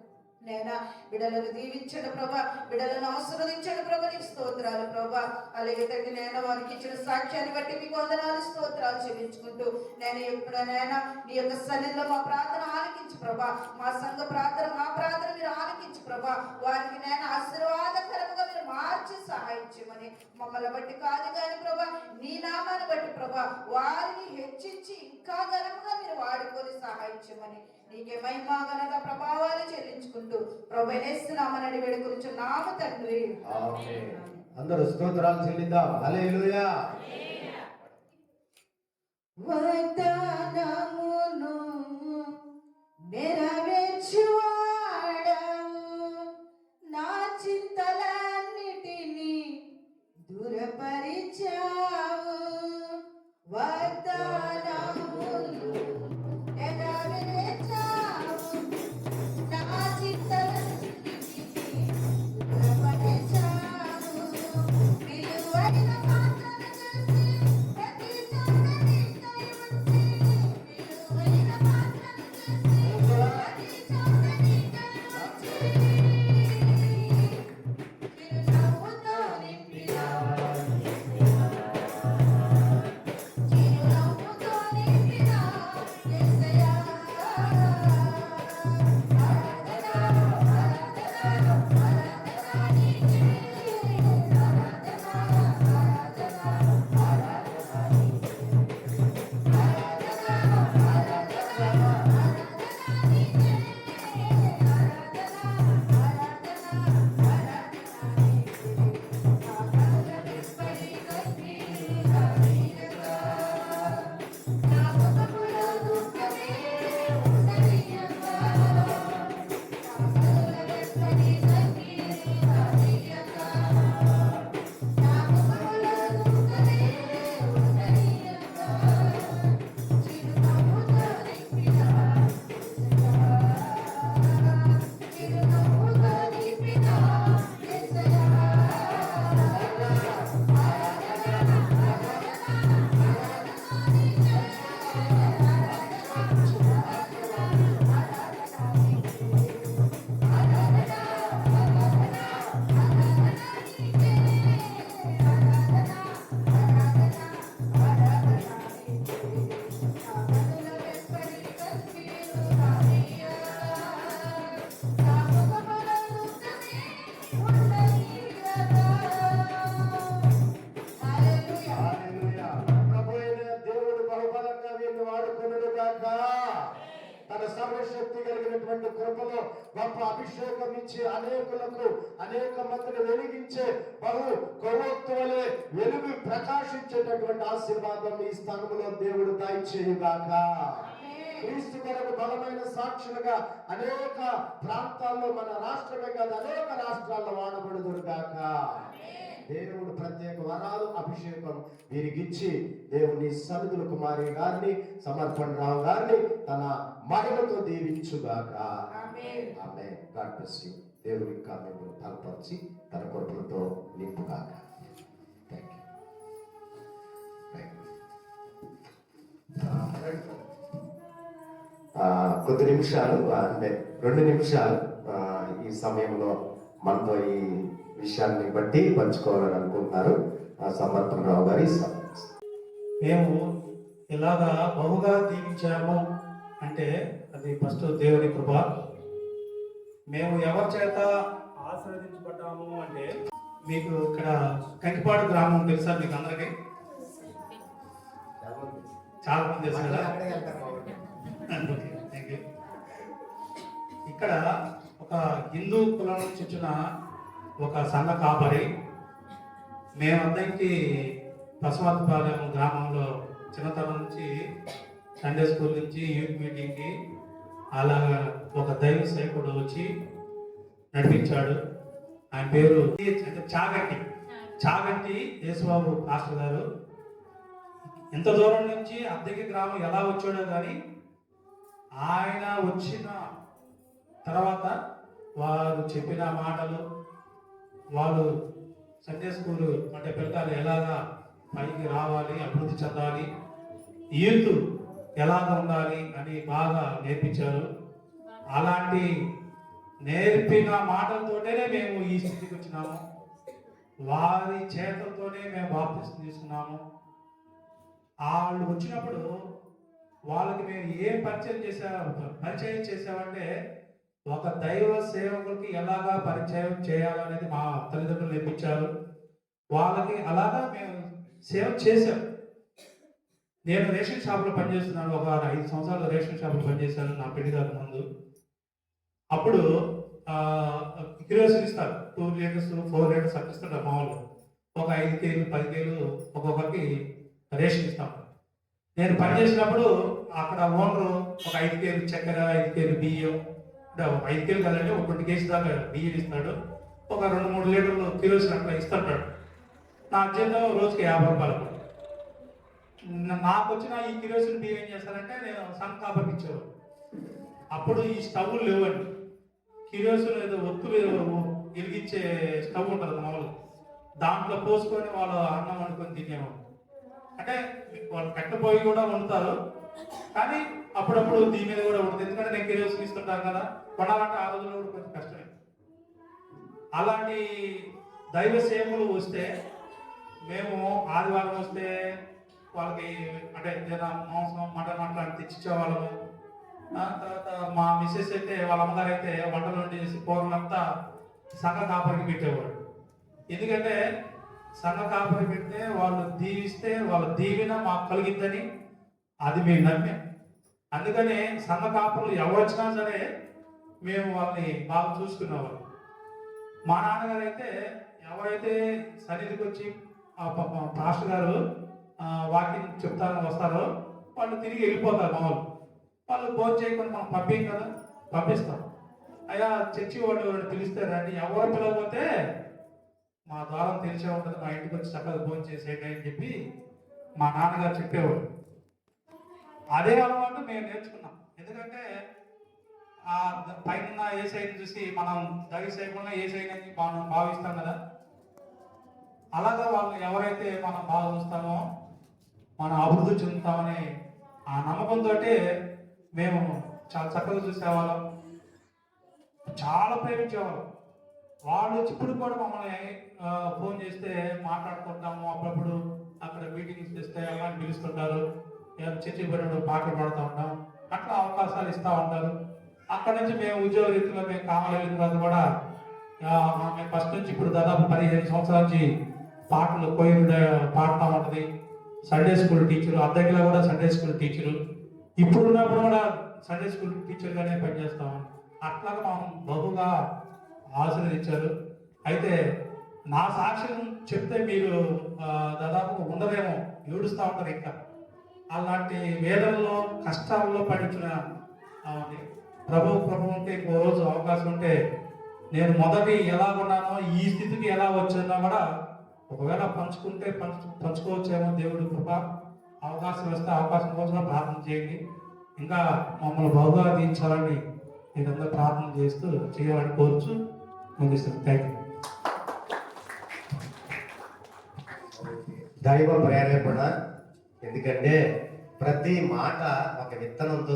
నేనా బిడ్డలను దీవించడు ప్రభా, బిడ్డలను ఆశీర్వదించడు ప్రభా, నీకు స్తోత్రాలు ప్రభా. అలాగే తండ్రి నేను వారికి ఇచ్చిన సాక్ష్యాన్ని బట్టి మీకు వందనాలు స్తోత్రాలు చెల్లించుకుంటూ నేను ఎప్పుడైనా నీ యొక్క సన్నిధిలో మా ప్రార్థన ఆలకించు ప్రభా. మా సంఘ ప్రార్థన మా ప్రార్థన మీరు ఆలకించు ప్రభా. వారికి నేను ఆశీర్వాదకరముగా మీరు మార్చి సహాయం చేయమని మమ్మల్ని బట్టి కాదు కానీ ప్రభా నీ నామాన్ని బట్టి ప్రభా వారిని హెచ్చించి ఇంకా ఘనముగా మీరు వాడుకొని సహాయం చేయమని నీకే మహిమ ఘనత ప్రభావాలు చెల్లించుకుంటూ ప్రభు యేసు నామమున వేడుకొనుచున్నాము తండ్రి. ఆమేన్. అందరూ స్తోత్రాలు చెల్లిద్దాం. హల్లెలూయా. వాగ్దానమును నెరవేర్చువాడవు, నా చింతలన్నిటినీ దూరపరిచావు. వాగ్దానమును నెరవేర్చావు, నా చింతలన్నిటినీ దూరపరిచావు. విలువైన మాటలు చేసి ప్రతి చోట నీకై ఉంచి, విలువైన మాటలు చేసి ప్రతి చోట నీకై ఉంచి, చిరునవ్వుతో నింపిన చిరునవ్వుతో నింపిన యేసయ్యా. ఆరాధన ఆరాధన ఆరాధన నీకే, ఆరాధన ఆరాధన ఆరాధన నీకే, ఆరాధన ఆరాధన ఆరాధన నీకే, ఆరాధన ఆరాధన ఆరాధన నీకే. నా కనుల వెంబడి కన్నీరాయగా, నా ముఖములో దుఃఖమే ఉండనీయగా, నా కనుల వెంబడి కన్నీరాయగా, నా ముఖములో దుఃఖమే ఉండనీయగా, చిరునవ్వుతో నింపిన యేసయ్యా, చిరునవ్వుతో నింపిన యేసయ్యా. హల్లెలూయా. ప్రభు అయిన దేవుడు బహుబలంగా వీరిని వాడుకొనును గాక. తన సర్వశక్తి కలిగినటువంటి కృపలో గొప్ప అభిషేకం ఇచ్చి అనేకులకు అనేక మందిని వెలిగించే బహు కొవ్వొత్తు వలె వెలుగు ప్రకాశించేటటువంటి ఆశీర్వాదం ఈ స్థానంలో దేవుడు దయచేయుగాక. క్రీస్తు కొరకు బలమైన సాక్షులుగా అనేక ప్రాంతాల్లో మన రాష్ట్రమే కాదు అనేక రాష్ట్రాల్లో వాడబడుదురుగాక. దేవుడు ప్రత్యేక వరాలు అభిషేకం వీరికిచ్చి దేవుని సన్నిధుల కుమారి గారిని సమర్పణ రావు గారిని తన మహిమతో దీవించుగాక. ఆమేన్. God bless you. దేవుడు ఇంకా మిమ్మల్ని బలపరిచి తన కృపలతో నింపుగాక. Thank you. కొద్ది నిమిషాలు అంటే 2 నిమిషాలు ఈ సమయంలో మనతో ఈ విషయాన్ని బట్టి పంచుకోవాలని అనుకుంటున్నారు. సమర్పణ రావు గారి మేము ఇలాగా బహుగా దీవించాము అంటే అది ఫస్ట్ దేవుని కృప. మేము ఎవరి చేత ఆశీర్వదించబడ్డాము అంటే మీకు ఇక్కడ కంకిపాడు గ్రామం తెలుసా మీకు అందరికీ? చాలా మంది తెలుసు కదా. Okay, thank you. ఇక్కడ ఒక హిందూ కులం నుంచి వచ్చిన ఒక సంఘ కాపరి మేమందరికీ పశువత్పాలెం గ్రామంలో చిన్నతనం నుంచి సండే స్కూల్ నుంచి యూత్ మీటింగ్కి అలాగా ఒక దైవ సేవకుడు వచ్చి నడిపించాడు. ఆయన పేరు చాగంటి యేసుబాబు మాస్టర్ గారు. ఎంత దూరం నుంచి అద్దెకి గ్రామం ఎలా వచ్చాడో కానీ ఆయన వచ్చిన తర్వాత వారు చెప్పిన మాటలు, వాళ్ళు సండే స్కూల్ అంటే పిల్లలు ఎలాగా పైకి రావాలి, అభివృద్ధి చెందాలి, యూత్ ఎలాగ ఉండాలి అని బాగా నేర్పించారు. అలాంటి నేర్పిన మాటలతోనే మేము ఈ స్థితికి వచ్చినాము. వారి చేతులతోనే మేము బాప్తిసం తీసుకున్నాము. వాళ్ళు వచ్చినప్పుడు వాళ్ళకి మేము ఏం పరిచయం చేసామంటే ఒక దైవ సేవకులకి ఎలాగా పరిచయం చేయాలనేది మా తల్లిదండ్రులు నేర్పించారు. వాళ్ళకి అలాగా మేము సేవ చేశాం. నేను రేషన్ షాప్లో పనిచేస్తున్నాను. ఒక 5 సంవత్సరాలు రేషన్ షాప్లో పనిచేశాను నా పెళ్లి కాక ముందు. అప్పుడు కిరోసిన్ ఇస్తారు, 2 లీటర్స్ 4 లీటర్స్ అట్లా ఇస్తారు మామూలు. ఒక 5 కేజీలు 10 కేజీలు ఒక్కొక్కరికి రేషన్ ఇస్తాం. నేను పనిచేసినప్పుడు అక్కడ ఓనరు ఒక 5 కేజీలు చక్కెర, 5 కేజీలు బియ్యం, అంటే 5 కేజీలు కదండి, ఒక 20 కేజీ దాకా బియ్యం ఇస్తాడు. ఒక 2-3 లీటర్లు కిరోసిన్ అట్లా ఇస్తుంటాడు. నా జీతం రోజుకి 50 రూపాయలు. నాకు వచ్చిన ఈ కిరోసిన్ బియ్యం ఏం చేస్తారంటే నేను సన్ కాపర్కి ఇచ్చాను. అప్పుడు ఈ స్టవ్లు లేవండి. కిరోసిన్ ఏదో ఒత్తులు వెలిగించే స్టవ్ ఉంటుంది మామూలు, దాంట్లో పోసుకొని వాళ్ళు అన్నం వండుకొని తినేవాళ్ళు. అంటే వాళ్ళు కట్టెపోయి కూడా వండుతారు, కానీ అప్పుడప్పుడు దీని మీద కూడా ఉంటుంది. ఎందుకంటే నేను కిరోసిన్ ఇస్తుంటాను కదా, కొనాలంటే ఆ రోజుల్లో కూడా కొంచెం కష్టమే. అలాంటి దైవ సేవలు వస్తే మేము ఆదివారం వస్తే వాళ్ళకి అంటే ఏదైనా మాంసం మటన్ అట్లాంటి తెచ్చిచ్చేవాళ్ళము. తర్వాత మా మిస్సెస్ అయితే వాళ్ళ అమ్మగారు అయితే వంటలు వండేసి కూరలంతా సంఘ కాపరికి పెట్టేవాడు. ఎందుకంటే సంఘ కాపరి పెడితే వాళ్ళు దీవిస్తే వాళ్ళ దీవెన మాకు కలిగిద్దని అది మేము నమ్మాం. అందుకని సంఘ కాపరులు ఎవరు వచ్చినా సరే మేము వాళ్ళని బాగా చూసుకునేవాళ్ళం. మా నాన్నగారు అయితే ఎవరైతే సన్నిధికి వచ్చి పాస్టర్ గారు వాకింగ్ చెప్తారని వస్తారో వాళ్ళు తిరిగి వెళ్ళిపోతారు. మామూలు వాళ్ళు భోజనం చేయకుండా మనం పంపిస్తాం. అయ్యా చర్చి వాళ్ళు పిలిస్తే రండి, ఎవరు పిలవకపోతే మా ద్వారం తెలిసే ఉంటుంది, మా ఇంటికి వచ్చి చక్కగా భోజనం చేసేయండి అని చెప్పి మా నాన్నగారు చెప్పేవాడు. అదే అలవాటు మేము నేర్చుకున్నాం. ఎందుకంటే ఆ పైన ఏసైని చూసి మనం దైవ సేవకులను ఏసైని మనం భావిస్తాం కదా, అలాగా వాళ్ళు ఎవరైతే మనం బాగా చూస్తామో మనం అభివృద్ధి చెందుతామని ఆ నమ్మకంతో మేము చాలా చక్కగా చూసేవాళ్ళం, చాలా ప్రేమించేవాళ్ళం. వాళ్ళు ఇప్పుడు కూడా మమ్మల్ని ఫోన్ చేస్తే మాట్లాడుకుంటాము. అప్పుడప్పుడు అక్కడ మీటింగ్స్ చేస్తే అమ్మాయిని పిలుస్తుంటారు, చర్చి పడినప్పుడు పాటలు పాడుతూ ఉంటాం. అట్లా అవకాశాలు ఇస్తూ ఉంటారు. అక్కడ నుంచి మేము ఉద్యోగ రీతిలో మేము కామాలు వెళ్ళిన తర్వాత కూడా మేము ఫస్ట్ నుంచి ఇప్పుడు దాదాపు 15 సంవత్సరాల నుంచి పాటలు కోయిలు పాడుతూ ఉంటుంది. సండే స్కూల్ టీచరు, అద్దెకిలో కూడా సండే స్కూల్ టీచరు, ఇప్పుడు ఉన్నప్పుడు కూడా సండే స్కూల్ టీచర్గానే పనిచేస్తాం. అట్లాగా మనం బహుగా ఆశీర్వదించారు. అయితే నా సాక్ష్యం చెప్తే మీరు దాదాపు ఉండదేమో, ఏడుస్తూ ఉంటారు. ఇంకా అలాంటి వేదనలో కష్టాల్లో పడించిన ప్రభు ఉంటే ఇంకో రోజు అవకాశం ఉంటే నేను మొదటి ఎలా ఉన్నానో ఈ స్థితికి ఎలా వచ్చానో కూడా ఒకవేళ పంచుకోవచ్చేమో. దేవుడు కృప అవకాశం వస్తే అవకాశం కోసం ప్రార్థన చేయండి. ఇంకా మమ్మల్ని బహుగా దీవించాలని మీరందరూ ప్రార్థన చేస్తూ చేయాలని కోరుచు ముగిస్తాను. Thank you. దైవ ప్రేరేపణ. ఎందుకంటే ప్రతి మాట ఒక విత్తనంతో